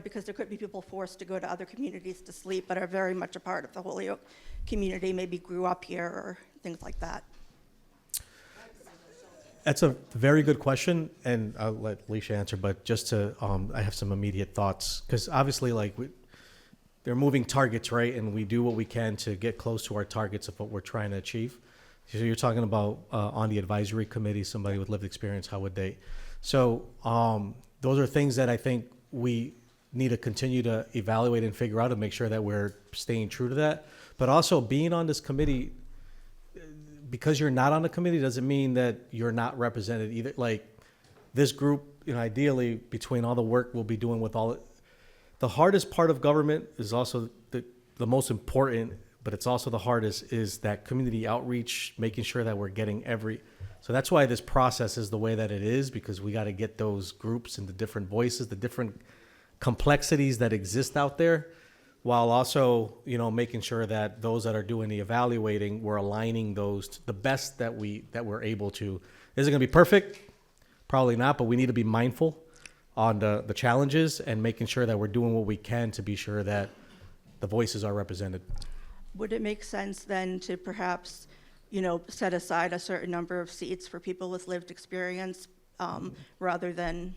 Speaker 9: because there could be people forced to go to other communities to sleep, but are very much a part of the Holyoke community, maybe grew up here or things like that.
Speaker 1: That's a very good question, and I'll let Leisha answer, but just to, I have some immediate thoughts, because obviously, they're moving targets, right? And we do what we can to get close to our targets of what we're trying to achieve. So you're talking about on the advisory committee, somebody with lived experience, how would they? So those are things that I think we need to continue to evaluate and figure out and make sure that we're staying true to that. But also being on this committee, because you're not on the committee doesn't mean that you're not represented either. Like this group, ideally between all the work we'll be doing with the hardest part of government is also the most important, but it's also the hardest is that community outreach, making sure that we're getting so that's why this process is the way that it is, because we got to get those groups and the different voices, the different complexities that exist out there, while also, making sure that those that are doing the evaluating, we're aligning those to the best that we're able to. Is it going to be perfect? Probably not, but we need to be mindful on the challenges and making sure that we're doing what we can to be sure that the voices are represented.
Speaker 9: Would it make sense then to perhaps, set aside a certain number of seats for people with lived experience rather than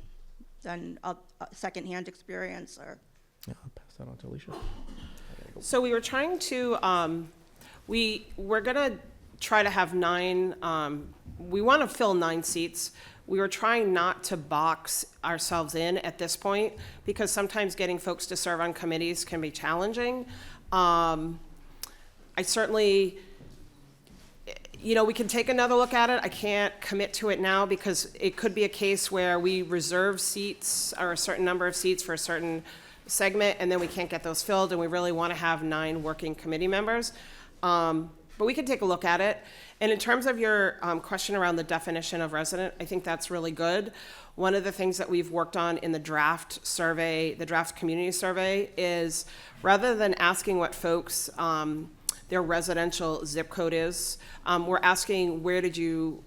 Speaker 9: secondhand experience? Or
Speaker 1: Yeah, I'll pass that on to Alicia.
Speaker 2: So we were trying to, we're gonna try to have 9, we want to fill 9 seats. We were trying not to box ourselves in at this point because sometimes getting folks to serve on committees can be challenging. I certainly, we can take another look at it. I can't commit to it now because it could be a case where we reserve seats or a certain number of seats for a certain segment and then we can't get those filled and we really want to have 9 working committee members. But we can take a look at it. And in terms of your question around the definition of resident, I think that's really good. One of the things that we've worked on in the draft survey, the draft community survey, is rather than asking what folks their residential zip code is. We're asking, where did you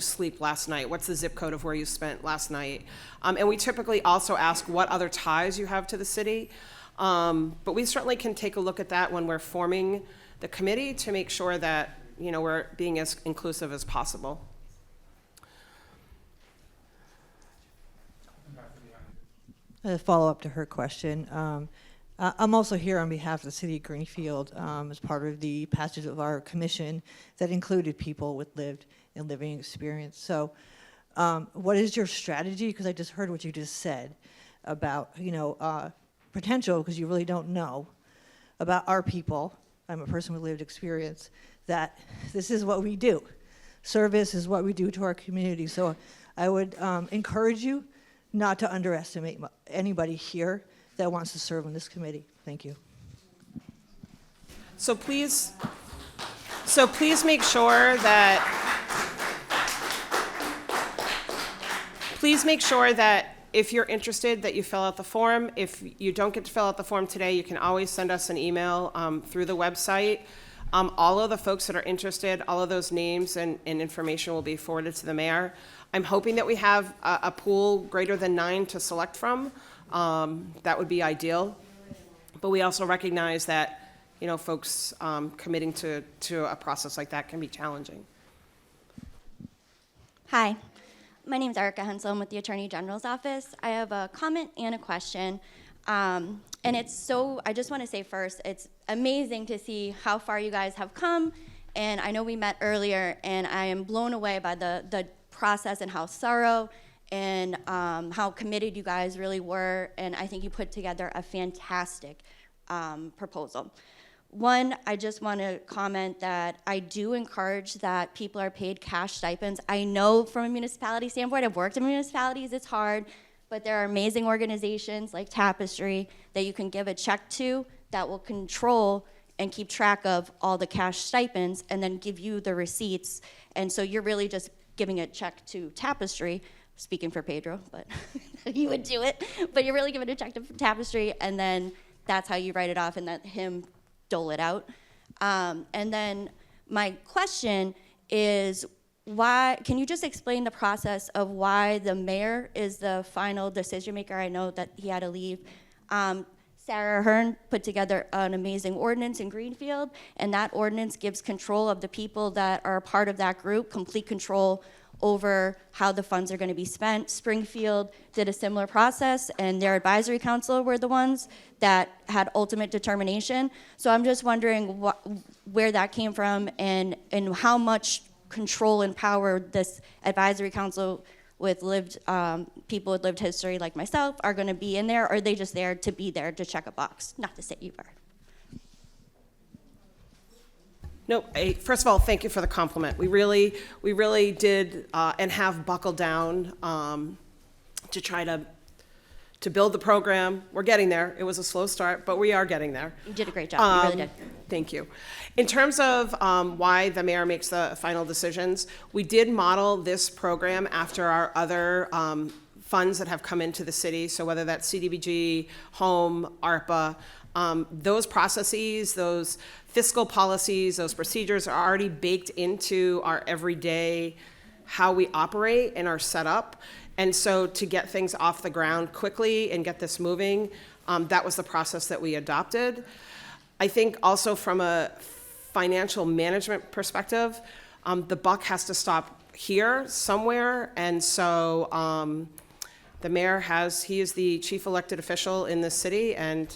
Speaker 2: sleep last night? What's the zip code of where you spent last night? And we typically also ask what other ties you have to the city. But we certainly can take a look at that when we're forming the committee to make sure that, we're being as inclusive as possible.
Speaker 10: A follow-up to her question. I'm also here on behalf of the City of Greenfield as part of the passage of our commission that included people with lived and living experience. So what is your strategy? Because I just heard what you just said about, potential, because you really don't know, about our people. I'm a person with lived experience, that this is what we do. Service is what we do to our community. So I would encourage you not to underestimate anybody here that wants to serve on this committee. Thank you.
Speaker 2: So please make sure that, if you're interested, that you fill out the form. If you don't get to fill out the form today, you can always send us an email through the website. All of the folks that are interested, all of those names and information will be forwarded to the mayor. I'm hoping that we have a pool greater than 9 to select from. That would be ideal. But we also recognize that, folks committing to a process like that can be challenging.
Speaker 11: Hi, my name is Erica Hensel. I'm with the Attorney General's office. I have a comment and a question. And I just want to say first, it's amazing to see how far you guys have come. And I know we met earlier, and I am blown away by the process and how thorough and how committed you guys really were. And I think you put together a fantastic proposal. One, I just want to comment that I do encourage that people are paid cash stipends. I know from a municipality standpoint, I've worked in municipalities, it's hard, but there are amazing organizations like Tapestry that you can give a check to that will control and keep track of all the cash stipends and then give you the receipts. And so you're really just giving a check to Tapestry, speaking for Pedro, but he would do it. But you're really giving a check to Tapestry, and then that's how you write it off and let him dole it out. And then my question is, can you just explain the process of why the mayor is the final decision maker? I know that he had to leave. Sarah Hearn put together an amazing ordinance in Greenfield, and that ordinance gives control of the people that are a part of that group, complete control over how the funds are going to be spent. Springfield did a similar process, and their advisory council were the ones that had ultimate determination. So I'm just wondering where that came from and how much control and power this advisory council with people with lived history like myself are going to be in there, or are they just there to be there to check a box? Not to say you are.
Speaker 2: No, first of all, thank you for the compliment. We really did and have buckled down to try to build the program. We're getting there. It was a slow start, but we are getting there.
Speaker 11: You did a great job. You really did.
Speaker 2: Thank you. In terms of why the mayor makes the final decisions, we did model this program after our other funds that have come into the city. So whether that's CDBG, Home, ARPA, those processes, those fiscal policies, those procedures are already baked into our everyday, how we operate and our setup. And so to get things off the ground quickly and get this moving, that was the process that we adopted. I think also from a financial management perspective, the buck has to stop here somewhere. And so the mayor he is the chief elected official in this city and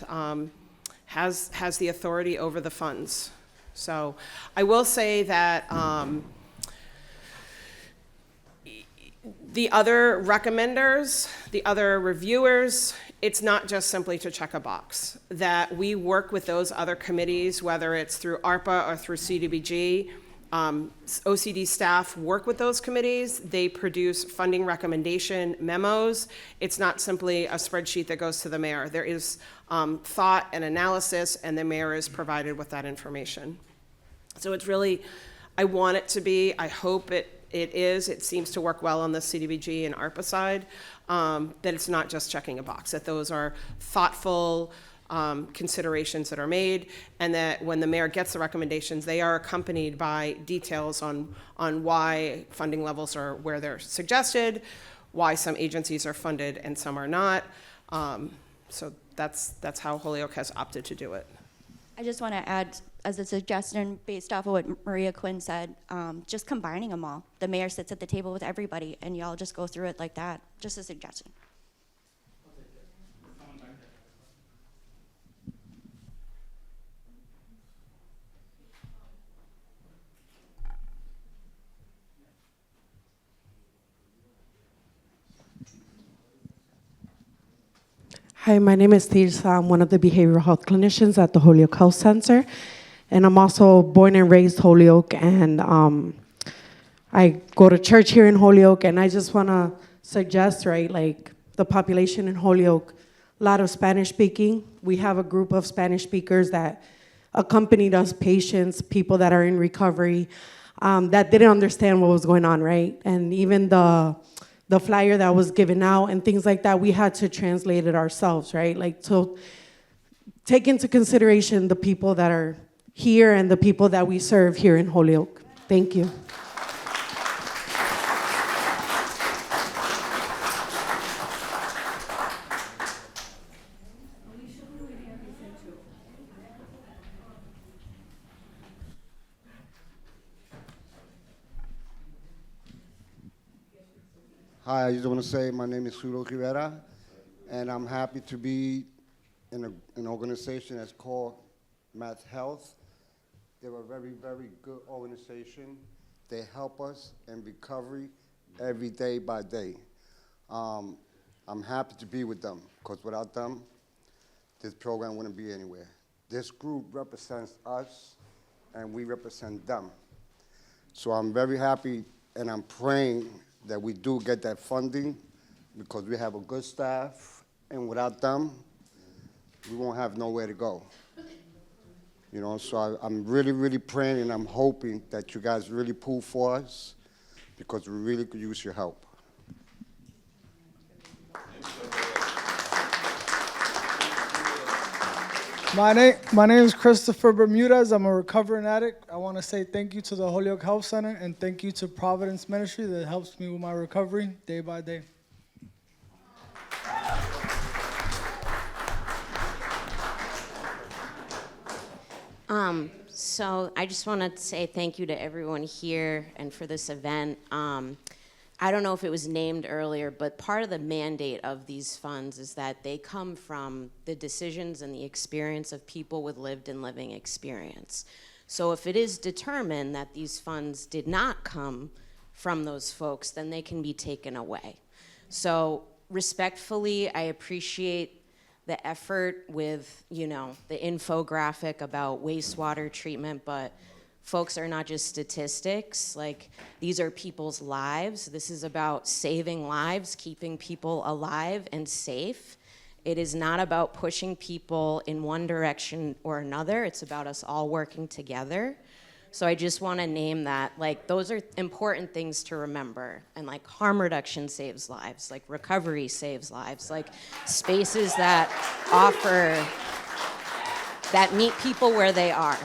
Speaker 2: has the authority over the funds. So I will say that the other recommenders, the other reviewers, it's not just simply to check a box. That we work with those other committees, whether it's through ARPA or through CDBG. OCD staff work with those committees. They produce funding recommendation memos. It's not simply a spreadsheet that goes to the mayor. There is thought and analysis, and the mayor is provided with that information. So it's really, I want it to be, I hope it is, it seems to work well on the CDBG and ARPA side, that it's not just checking a box, that those are thoughtful, considerations that are made, and that when the mayor gets the recommendations, they are accompanied by details on why funding levels are where they're suggested, why some agencies are funded and some are not. So that's how Holyoke has opted to do it.
Speaker 11: I just want to add, as a suggestion based off of what Maria Quinn said, just combining them all. The mayor sits at the table with everybody, and y'all just go through it like that. Just a suggestion.
Speaker 12: Hi, my name is Tirsa. I'm one of the behavioral health clinicians at the Holyoke Health Center. And I'm also born and raised Holyoke, and I go to church here in Holyoke, and I just want to suggest, right, like the population in Holyoke, a lot of Spanish speaking. We have a group of Spanish speakers that accompanied us, patients, people that are in recovery, that didn't understand what was going on, right? And even the flyer that was given out and things like that, we had to translate it ourselves, right? Like, to take into consideration the people that are here and the people that we serve here in Holyoke. Thank you.
Speaker 13: Hi, I just want to say my name is Julio Rivera, and I'm happy to be in an organization that's called Math Health. They're a very, very good organization. They help us in recovery every day by day. I'm happy to be with them, because without them, this program wouldn't be anywhere. This group represents us, and we represent them. So I'm very happy, and I'm praying that we do get that funding, because we have a good staff, and without them, we won't have nowhere to go. You know, so I'm really, really praying, and I'm hoping that you guys really pull for us, because we really could use your help.
Speaker 14: My name is Christopher Bermudez. I'm a recovering addict. I want to say thank you to the Holyoke Health Center, and thank you to Providence Ministry that helps me with my recovery day by day.
Speaker 15: So I just want to say thank you to everyone here and for this event. I don't know if it was named earlier, but part of the mandate of these funds is that they come from the decisions and the experience of people with lived and living experience. So if it is determined that these funds did not come from those folks, then they can be taken away. So respectfully, I appreciate the effort with, you know, the infographic about wastewater treatment, but folks are not just statistics. Like, these are people's lives. This is about saving lives, keeping people alive and safe. It is not about pushing people in one direction or another. It's about us all working together. So I just want to name that. Like, those are important things to remember. And like, harm reduction saves lives. Like, recovery saves lives. Like, spaces that offer, that meet people where they are.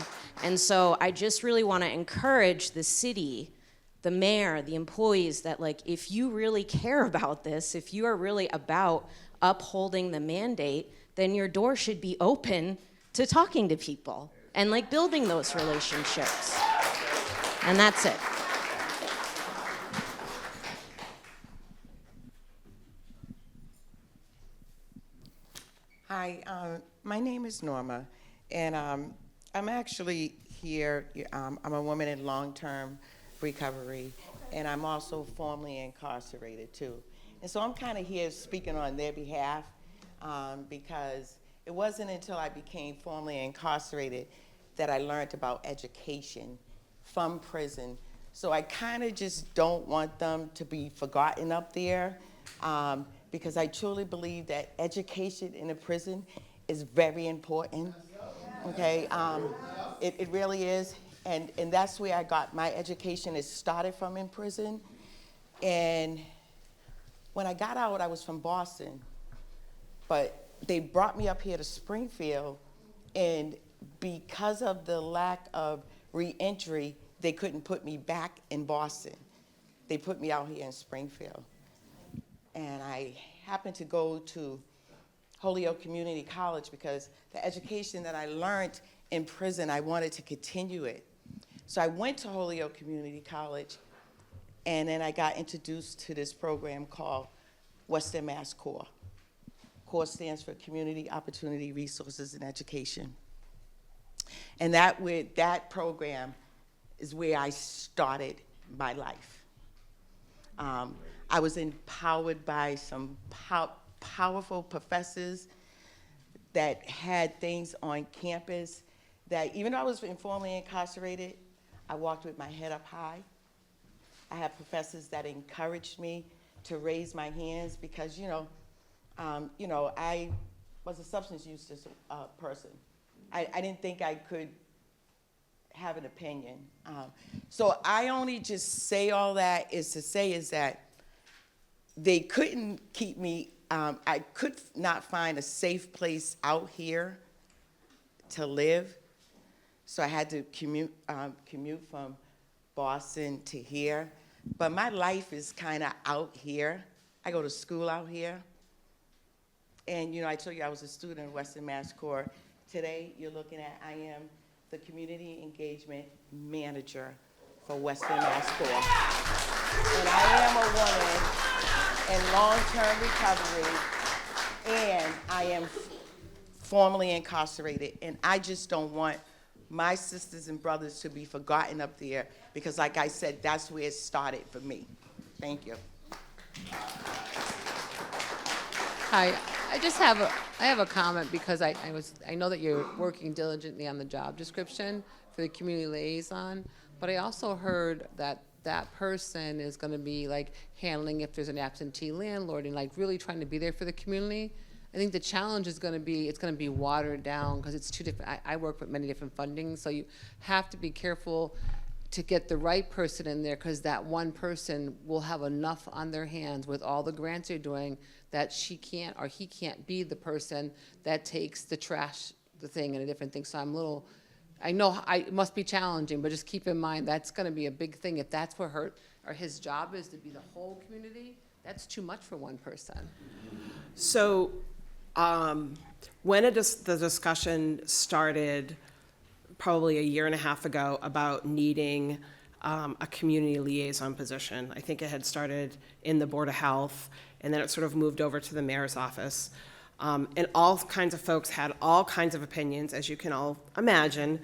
Speaker 15: And so I just really want to encourage the city, the mayor, the employees, that like, if you really care about this, if you are really about upholding the mandate, then your door should be open to talking to people and like building those relationships. And that's it.
Speaker 16: Hi, my name is Norma, and I'm actually here. I'm a woman in long-term recovery, and I'm also formerly incarcerated too. And so I'm kind of here speaking on their behalf, because it wasn't until I became formally incarcerated that I learned about education from prison. So I kind of just don't want them to be forgotten up there, because I truly believe that education in a prison is very important. Okay, it really is, and that's where I got my education. It started from in prison, and when I got out, I was from Boston, but they brought me up here to Springfield, and because of the lack of reentry, they couldn't put me back in Boston. They put me out here in Springfield. And I happened to go to Holyoke Community College because the education that I learned in prison, I wanted to continue it. So I went to Holyoke Community College, and then I got introduced to this program called Western Mass Core. CORE stands for Community Opportunity Resources and Education. And that program is where I started my life. I was empowered by some powerful professors that had things on campus that even though I was informally incarcerated, I walked with my head up high. I had professors that encouraged me to raise my hands because, I was a substance use person. I didn't think I could have an opinion. So I only just say all that is that they couldn't keep me, I could not find a safe place out here to live. So I had to commute from Boston to here. But my life is kind of out here. I go to school out here. And, I told you I was a student in Western Mass Core. Today, you're looking at, I am the Community Engagement Manager for Western Mass Core. And I am a woman in long-term recovery, and I am formerly incarcerated. And I just don't want my sisters and brothers to be forgotten up there because, like I said, that's where it started for me. Thank you.
Speaker 17: Hi, I have a comment because I know that you're working diligently on the job description for the community liaison, but I also heard that that person is going to be like handling if there's an absentee landlord and like really trying to be there for the community. I think the challenge is going to be, it's going to be watered down because it's two different, I work with many different fundings, so you have to be careful to get the right person in there because that one person will have enough on their hands with all the grants you're doing that she can't or he can't be the person that takes the trash, the thing, and a different thing. So I know it must be challenging, but just keep in mind that's going to be a big thing. If that's where his job is to be the whole community, that's too much for one person.
Speaker 2: So when the discussion started probably a year and a half ago about needing a community liaison position, I think it had started in the Board of Health, and then it sort of moved over to the mayor's office. And all kinds of folks had all kinds of opinions, as you can all imagine,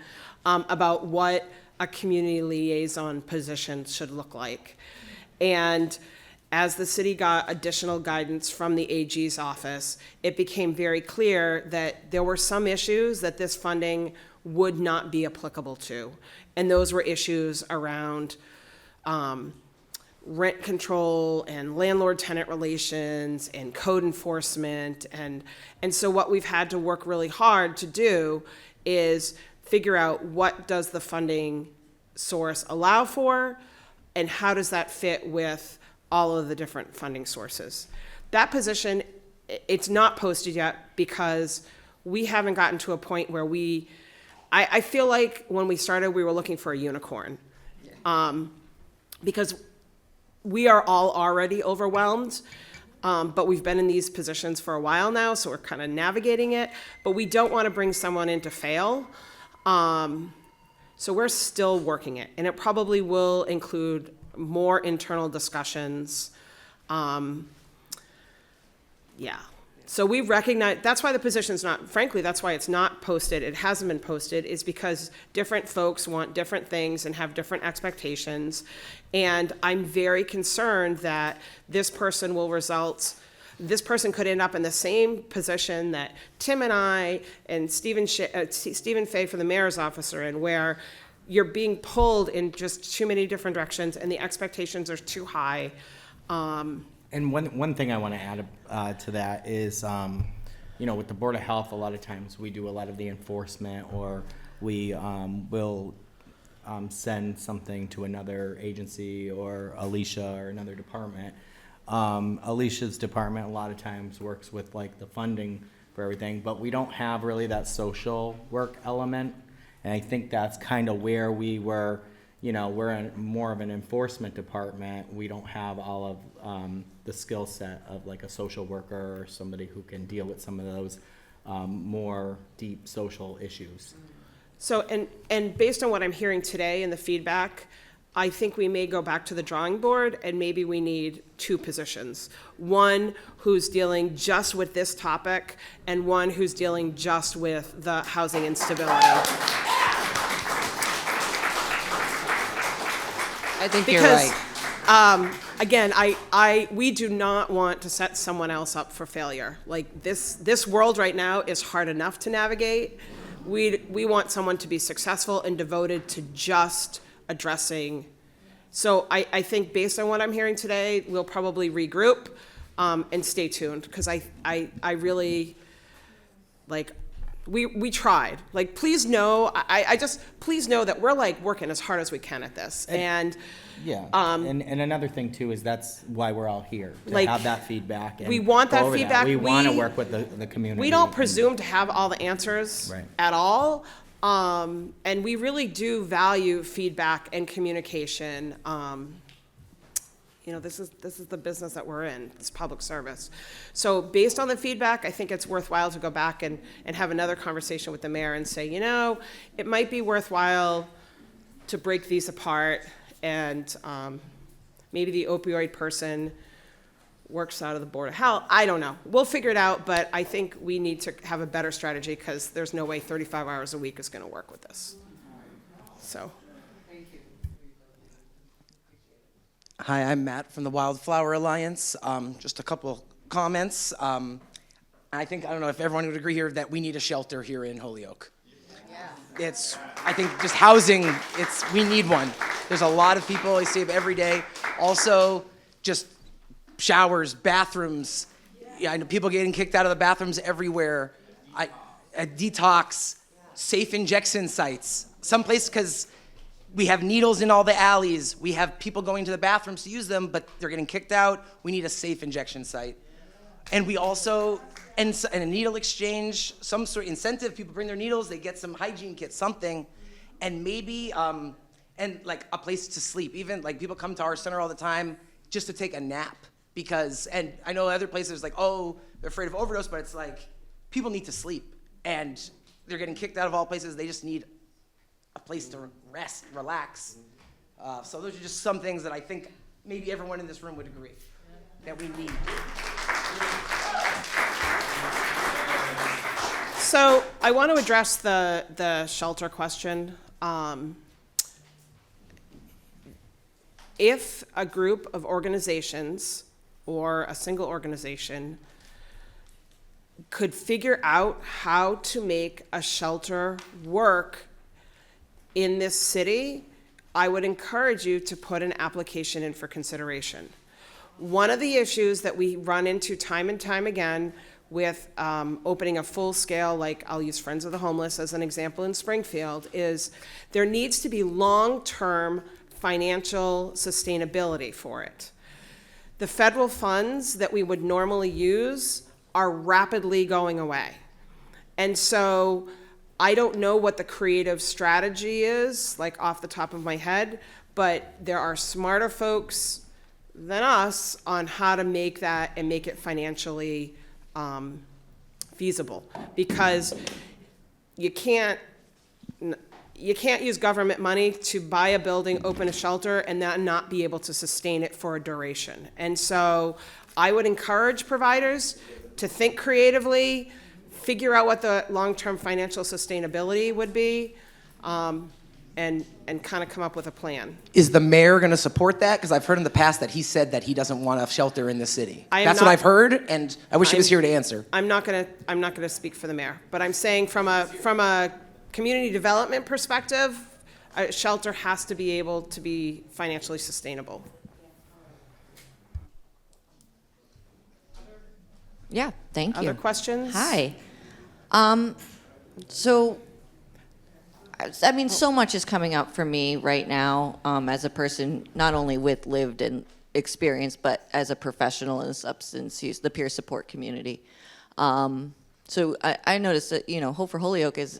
Speaker 2: about what a community liaison position should look like. And as the city got additional guidance from the AG's office, it became very clear that there were some issues that this funding would not be applicable to. And those were issues around rent control and landlord-tenant relations and code enforcement. And so what we've had to work really hard to do is figure out what does the funding source allow for and how does that fit with all of the different funding sources. That position, it's not posted yet because we haven't gotten to a point where I feel like when we started, we were looking for a unicorn. Because we are all already overwhelmed, but we've been in these positions for a while now, so we're kind of navigating it. But we don't want to bring someone in to fail. So we're still working it, and it probably will include more internal discussions. Yeah. So we recognize, that's why the position's not, frankly, that's why it's not posted. It hasn't been posted, is because different folks want different things and have different expectations. And I'm very concerned that this person could end up in the same position that Tim and I and Stephen Fay for the mayor's office are in, where you're being pulled in just too many different directions and the expectations are too high.
Speaker 5: And one thing I want to add to that is, with the Board of Health, a lot of times we do a lot of the enforcement, or we will send something to another agency or Alicia or another department. Alicia's department a lot of times works with like the funding for everything, but we don't have really that social work element. And I think that's kind of where we were, we're in more of an enforcement department. We don't have all of the skill set of like a social worker or somebody who can deal with some of those more deep social issues.
Speaker 2: So, and based on what I'm hearing today and the feedback, I think we may go back to the drawing board and maybe we need 2 positions. One who's dealing just with this topic and one who's dealing just with the housing instability.
Speaker 17: I think you're right.
Speaker 2: Again, we do not want to set someone else up for failure. Like this world right now is hard enough to navigate. We want someone to be successful and devoted to just addressing. So I think based on what I'm hearing today, we'll probably regroup and stay tuned, because I really, like, we tried. Like, please know, please know that we're like working as hard as we can at this. And
Speaker 5: yeah, and another thing too is that's why we're all here, to
Speaker 2: like,
Speaker 5: have that feedback. And
Speaker 2: we want
Speaker 5: go
Speaker 2: that
Speaker 5: over
Speaker 2: feedback.
Speaker 5: We want to work with the community.
Speaker 2: We don't presume to have all the answers
Speaker 5: Right.
Speaker 2: at all. And we really do value feedback and communication. This is the business that we're in. It's public service. So based on the feedback, I think it's worthwhile to go back and have another conversation with the mayor and say, it might be worthwhile to break these apart, and maybe the opioid person works out of the Board of Health. I don't know. We'll figure it out, but I think we need to have a better strategy, because there's no way 35 hours a week is going to work with this. So.
Speaker 18: Hi, I'm Matt from the Wildflower Alliance. Just a couple comments. I don't know if everyone would agree here that we need a shelter here in Holyoke. I think just housing, we need one. There's a lot of people I see it every day. Also, just showers, bathrooms. Yeah, I know people getting kicked out of the bathrooms everywhere. A detox, safe injection sites. Some place, because we have needles in all the alleys. We have people going to the bathrooms to use them, but they're getting kicked out. We need a safe injection site. And we also, and a needle exchange, some sort of incentive. People bring their needles, they get some hygiene kits, something. And maybe, and like a place to sleep. Even like people come to our center all the time just to take a nap. Because, and I know other places like, oh, they're afraid of overdose, but it's like, people need to sleep. And they're getting kicked out of all places. They just need a place to rest, relax. So those are just some things that I think maybe everyone in this room would agree that we need.
Speaker 2: So I want to address the shelter question. If a group of organizations or a single organization could figure out how to make a shelter work in this city, I would encourage you to put an application in for consideration. One of the issues that we run into time and time again with opening a full-scale, like I'll use Friends of the Homeless as an example in Springfield, is there needs to be long-term financial sustainability for it. The federal funds that we would normally use are rapidly going away. And so I don't know what the creative strategy is, like off the top of my head, but there are smarter folks than us on how to make that and make it financially feasible. Because you can't use government money to buy a building, open a shelter, and then not be able to sustain it for a duration. And so I would encourage providers to think creatively, figure out what the long-term financial sustainability would be, and kind of come up with a plan.
Speaker 18: Is the mayor going to support that? Because I've heard in the past that he said that he doesn't want a shelter in the city. That's what I've heard, and I wish he was here to answer.
Speaker 2: I'm not gonna speak for the mayor, but I'm saying from a community development perspective, a shelter has to be able to be financially sustainable.
Speaker 7: Yeah, thank you.
Speaker 2: Other questions?
Speaker 7: Hi. So, I mean, so much is coming up for me right now as a person not only with lived and experience, but as a professional in substance use, the peer support community. So I noticed that, you know, Hope for Holyoke is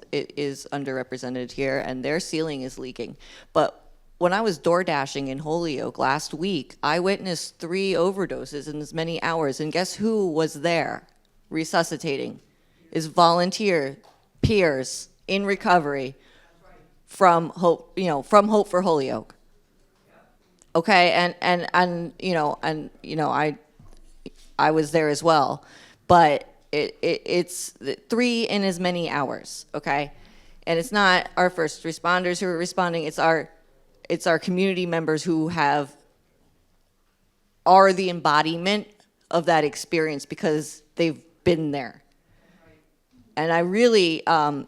Speaker 7: underrepresented here, and their ceiling is leaking. But when I was door dashing in Holyoke last week, I witnessed 3 overdoses in as many hours, and guess who was there resuscitating? Is volunteer peers in recovery from Hope, you know, from Hope for Holyoke. Okay, I was there as well, but it's 3 in as many hours. Okay, and it's not our first responders who are responding. It's our community members who are the embodiment of that experience because they've been there. And I recognize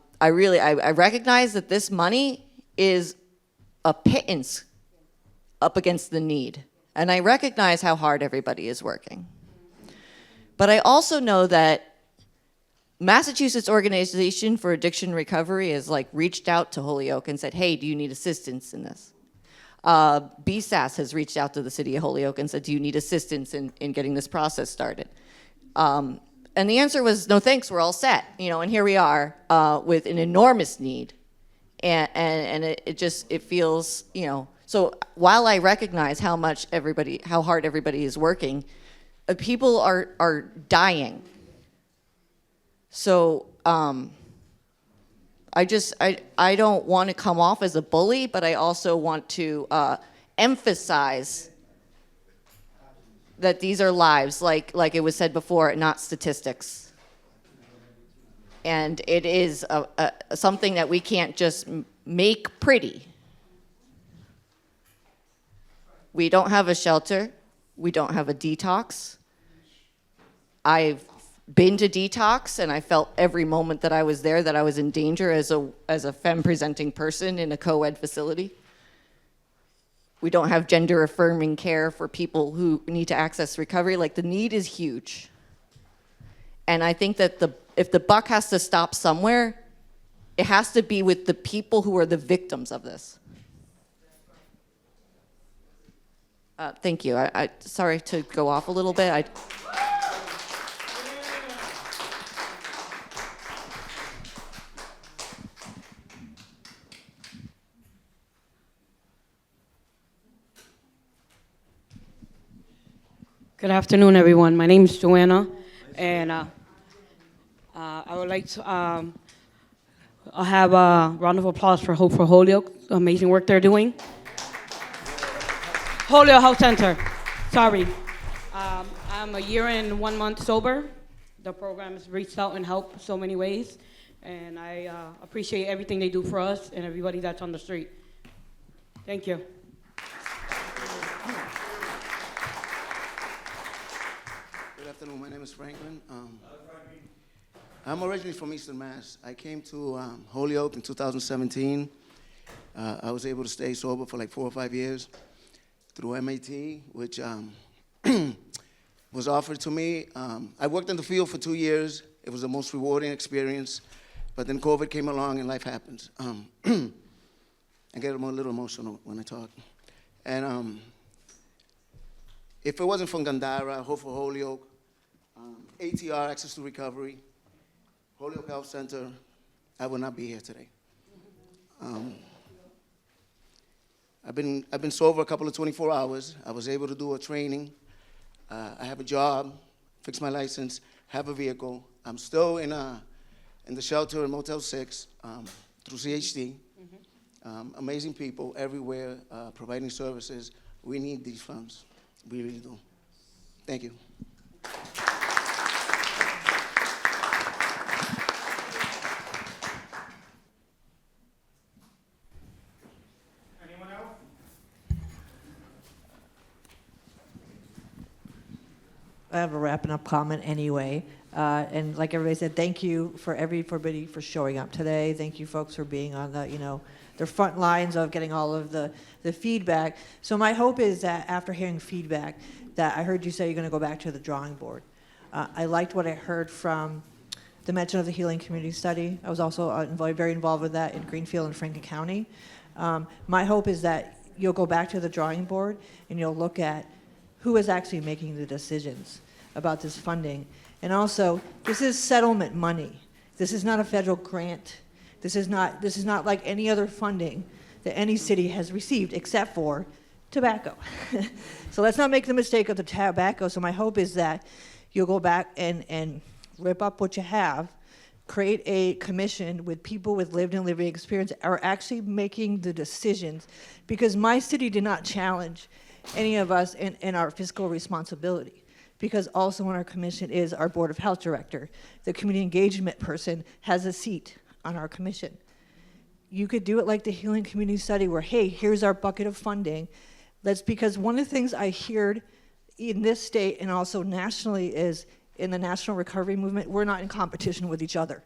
Speaker 7: that this money is a pittance up against the need. And I recognize how hard everybody is working. But I also know that Massachusetts Organization for Addiction Recovery has reached out to Holyoke and said, hey, do you need assistance in this? BSAS has reached out to the city of Holyoke and said, do you need assistance in getting this process started? And the answer was, no thanks, we're all set. And here we are with an enormous need. And it feels, so while I recognize how hard everybody is working, people are dying. So I don't want to come off as a bully, but I also want to emphasize that these are lives, like it was said before, not statistics. And it is something that we can't just make pretty. We don't have a shelter. We don't have a detox. I've been to detox, and I felt every moment that I was there that I was in danger as a femme-presenting person in a co-ed facility. We don't have gender-affirming care for people who need to access recovery. The need is huge. And I think that if the buck has to stop somewhere, it has to be with the people who are the victims of this. Thank you. I sorry to go off a little bit.
Speaker 19: Good afternoon, everyone. My name is Joanna, and I would like to have a round of applause for Hope for Holyoke, the amazing work they're doing. Holyoke Health Center, sorry. I'm a year and 1 month sober. The program has reached out and helped so many ways, and I appreciate everything they do for us and everybody that's on the street. Thank you.
Speaker 20: Good afternoon, my name is Franklin. I'm originally from Eastern Mass. I came to Holyoke in 2017. I was able to stay sober for 4 or 5 years through MAT, which was offered to me. I worked in the field for 2 years. It was the most rewarding experience, but then COVID came along and life happens. I get a little emotional when I talk. And if it wasn't for Gandara, Hope for Holyoke, ATR, Access to Recovery, Holyoke Health Center, I would not be here today. I've been sober a couple of 24 hours. I was able to do a training. I have a job, fix my license, have a vehicle. I'm still in the shelter in Motel 6 through CHD. Amazing people everywhere providing services. We need these funds. We really do. Thank you.
Speaker 21: Anyone else?
Speaker 10: I have a wrapping up comment anyway. And like everybody said, thank you for everybody for showing up today. Thank you folks for being on the front lines of getting all of the feedback. So my hope is that after hearing feedback, that I heard you say you're going to go back to the drawing board. I liked what I heard from the mention of the Healing Community Study. I was also very involved with that in Greenfield and Franklin County. My hope is that you'll go back to the drawing board and you'll look at who is actually making the decisions about this funding And also, this is settlement money. This is not a federal grant. This is not like any other funding that any city has received except for tobacco. So let's not make the mistake of the tobacco. So my hope is that you'll go back and rip up what you have, create a commission with people with lived and living experience are actually making the decisions, because my city did not challenge any of us in our fiscal responsibility, because also on our commission is our Board of Health Director. The community engagement person has a seat on our commission. You could do it like the Healing Community Study where, hey, here's our bucket of funding. Because one of the things I heard in this state and also nationally is in the national recovery movement, we're not in competition with each other.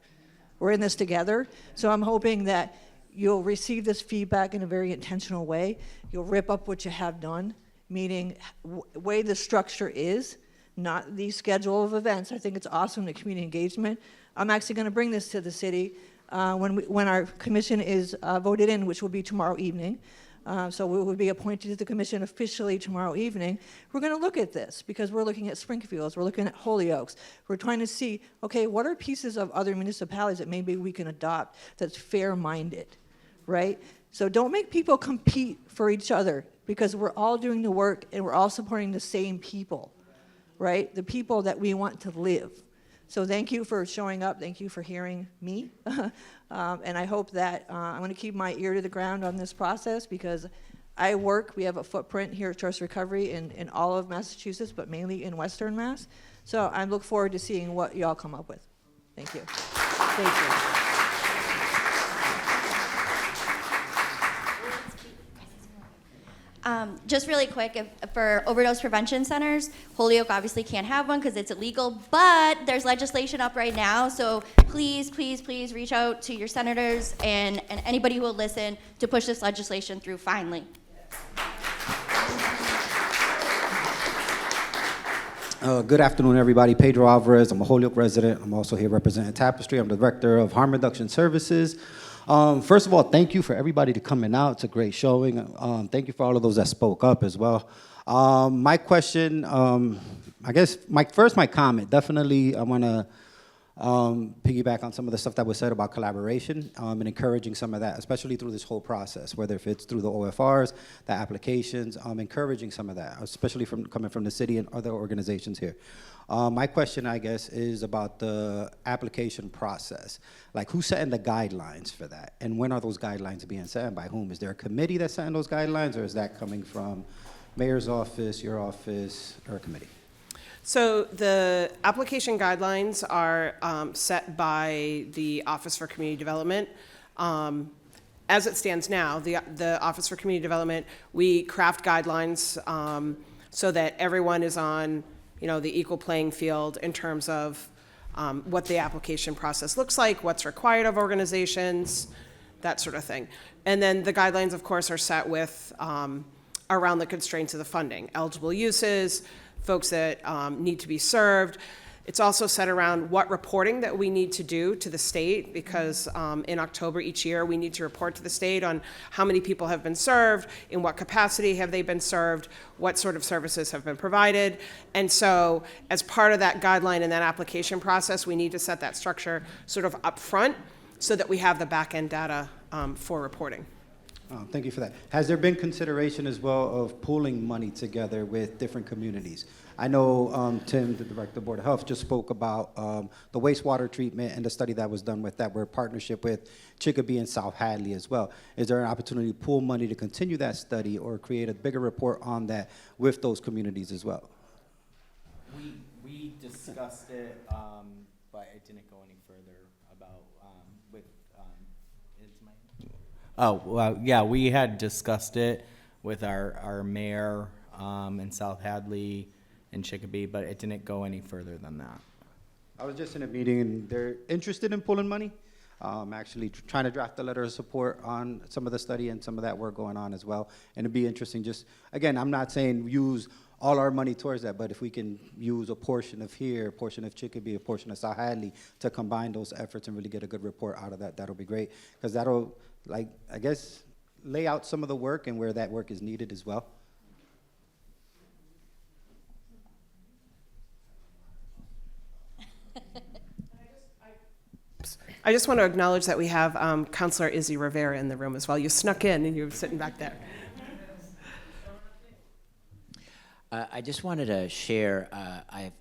Speaker 10: We're in this together. So I'm hoping that you'll receive this feedback in a very intentional way. You'll rip up what you have done, meaning way the structure is, not the schedule of events. I think it's awesome, the community engagement. I'm actually going to bring this to the city when our commission is voted in, which will be tomorrow evening. So we will be appointed to the commission officially tomorrow evening. We're going to look at this because we're looking at Springfields, we're looking at Holyokes. We're trying to see, okay, what are pieces of other municipalities that maybe we can adopt that's fair-minded, right? So don't make people compete for each other, because we're all doing the work and we're all supporting the same people, right? The people that we want to live. So thank you for showing up. Thank you for hearing me. And I hope that I'm going to keep my ear to the ground on this process, because we have a footprint here at Trust Recovery in all of Massachusetts, but mainly in Western Mass. So I look forward to seeing what y'all come up with. Thank you. Thank you.
Speaker 11: Just really quick, for overdose prevention centers, Holyoke obviously can't have one because it's illegal, but there's legislation up right now, so please, please, please reach out to your senators and anybody who will listen to push this legislation through finally.
Speaker 3: Good afternoon, everybody. Pedro Alvarez. I'm a Holyoke resident. I'm also here representing Tapestry. I'm the Director of Harm Reduction Services. First of all, thank you for everybody to coming out. It's a great showing. Thank you for all of those that spoke up as well. My question, I guess, my comment, definitely I want to piggyback on some of the stuff that was said about collaboration and encouraging some of that, especially through this whole process, whether if it's through the OFRs, the applications, encouraging some of that, especially coming from the city and other organizations here. My question, I guess, is about the application process. Like, who's setting the guidelines for that? And when are those guidelines being set and by whom? Is there a committee that's setting those guidelines, or is that coming from mayor's office, your office, or a committee?
Speaker 2: So the application guidelines are set by the Office for Community Development. As it stands now, the Office for Community Development, we craft guidelines so that everyone is on the equal playing field in terms of what the application process looks like, what's required of organizations, that sort of thing. And then the guidelines, of course, are set with around the constraints of the funding, eligible uses, folks that need to be served. It's also set around what reporting that we need to do to the state, because in October each year we need to report to the state on how many people have been served, in what capacity have they been served, what sort of services have been provided. And so as part of that guideline and that application process, we need to set that structure sort of up front so that we have the back end data for reporting.
Speaker 3: Thank you for that. Has there been consideration as well of pooling money together with different communities? I know Tim, the Director of the Board of Health, just spoke about the wastewater treatment and the study that was done with that. We're in partnership with Chicopee and South Hadley as well. Is there an opportunity to pool money to continue that study or create a bigger report on that with those communities as well?
Speaker 5: We discussed it, but it didn't go any further about with Oh, well, yeah, we had discussed it with our mayor in South Hadley and Chicopee, but it didn't go any further than that.
Speaker 3: I was just in a meeting and they're interested in pulling money. Actually trying to draft a letter of support on some of the study and some of that work going on as well. And it'd be interesting, just, again, I'm not saying use all our money towards that, but if we can use a portion of here, a portion of Chicopee, a portion of South Hadley to combine those efforts and really get a good report out of that, that'll be great. Because that'll, like, I guess, lay out some of the work and where that work is needed as well.
Speaker 2: I just want to acknowledge that we have Counselor Izzy Rivera in the room as well. You snuck in and you were sitting back there.
Speaker 8: I just wanted to share, I've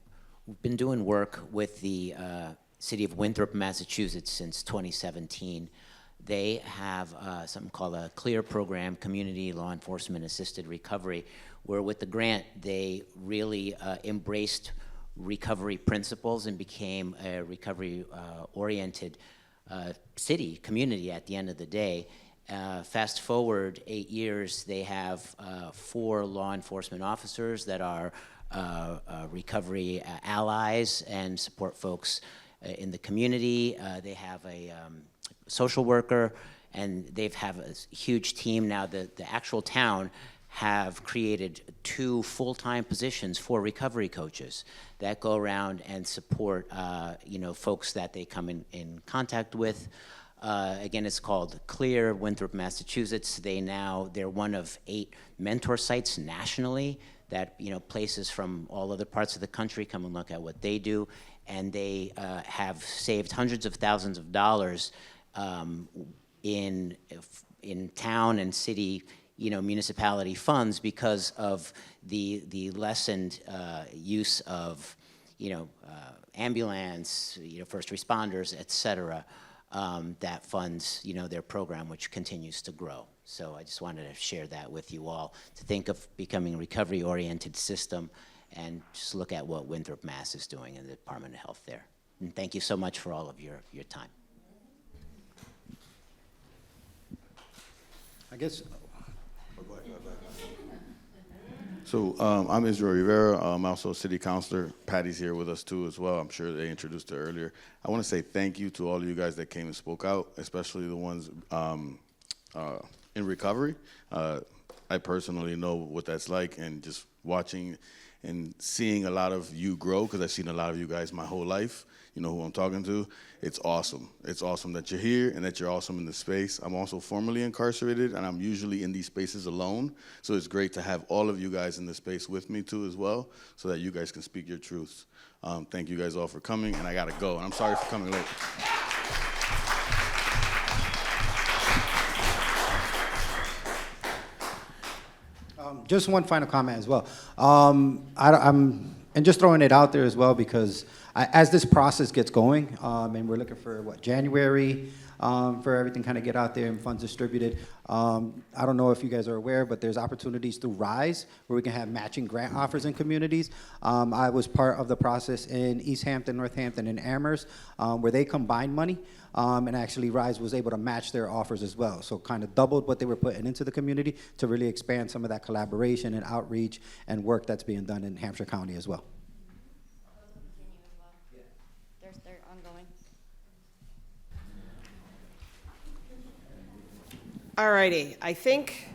Speaker 8: been doing work with the city of Winthrop, Massachusetts since 2017. They have something called a CLEAR program, Community Law Enforcement Assisted Recovery, where with the grant, they really embraced recovery principles and became a recovery-oriented city, community at the end of the day. Fast forward 8 years, they have 4 law enforcement officers that are recovery allies and support folks in the community. They have a social worker, and they have a huge team now. The actual town have created 2 full-time positions for recovery coaches that go around and support folks that they come in contact with. Again, it's called CLEAR, Winthrop, Massachusetts. They're one of 8 mentor sites nationally that places from all other parts of the country come and look at what they do, and they have saved hundreds of thousands of dollars in town and city, municipality funds because of the lessened use of, ambulance, first responders, et cetera, that funds, their program, which continues to grow. So I just wanted to share that with you all, to think of becoming a recovery-oriented system and just look at what Winthrop, Mass. Is doing in the Department of Health there. And thank you so much for all of your time.
Speaker 3: I guess.
Speaker 4: So I'm Israel Rivera. I'm also a city councilor. Patty's here with us too as well. I'm sure they introduced her earlier. I want to say thank you to all of you guys that came and spoke out, especially the ones in recovery. I personally know what that's like, and just watching and seeing a lot of you grow, because I've seen a lot of you guys my whole life. You know who I'm talking to. It's awesome. It's awesome that you're here and that you're awesome in this space. I'm also formerly incarcerated, and I'm usually in these spaces alone. So it's great to have all of you guys in this space with me too as well, so that you guys can speak your truths. Thank you guys all for coming, and I gotta go. And I'm sorry for coming late.
Speaker 3: Just one final comment as well. I'm just throwing it out there as well, because as this process gets going, and we're looking for January for everything kind of get out there and funds distributed. I don't know if you guys are aware, but there's opportunities through RISE where we can have matching grant offers in communities. I was part of the process in East Hampton, Northampton, and Amherst, where they combined money. And actually RISE was able to match their offers as well. So kind of doubled what they were putting into the community to really expand some of that collaboration and outreach and work that's being done in Hampshire County as well.
Speaker 11: They're ongoing.
Speaker 2: All righty, I think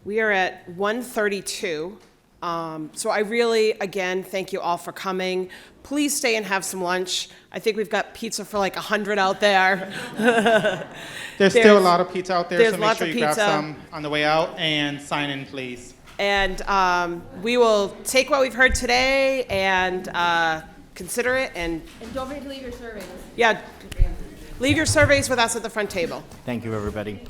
Speaker 2: we are at 1:32. So I really, again, thank you all for coming. Please stay and have some lunch. I think we've got pizza for like 100 out there.
Speaker 21: There's still a lot of pizza out there,
Speaker 2: there's
Speaker 21: so make
Speaker 2: lots
Speaker 21: sure
Speaker 2: of
Speaker 21: you grab
Speaker 2: pizza.
Speaker 21: some on the way out and sign in, please.
Speaker 2: And we will take what we've heard today and consider it. And
Speaker 19: don't forget to leave your surveys.
Speaker 2: yeah, leave your surveys with us at the front table.
Speaker 5: Thank you, everybody.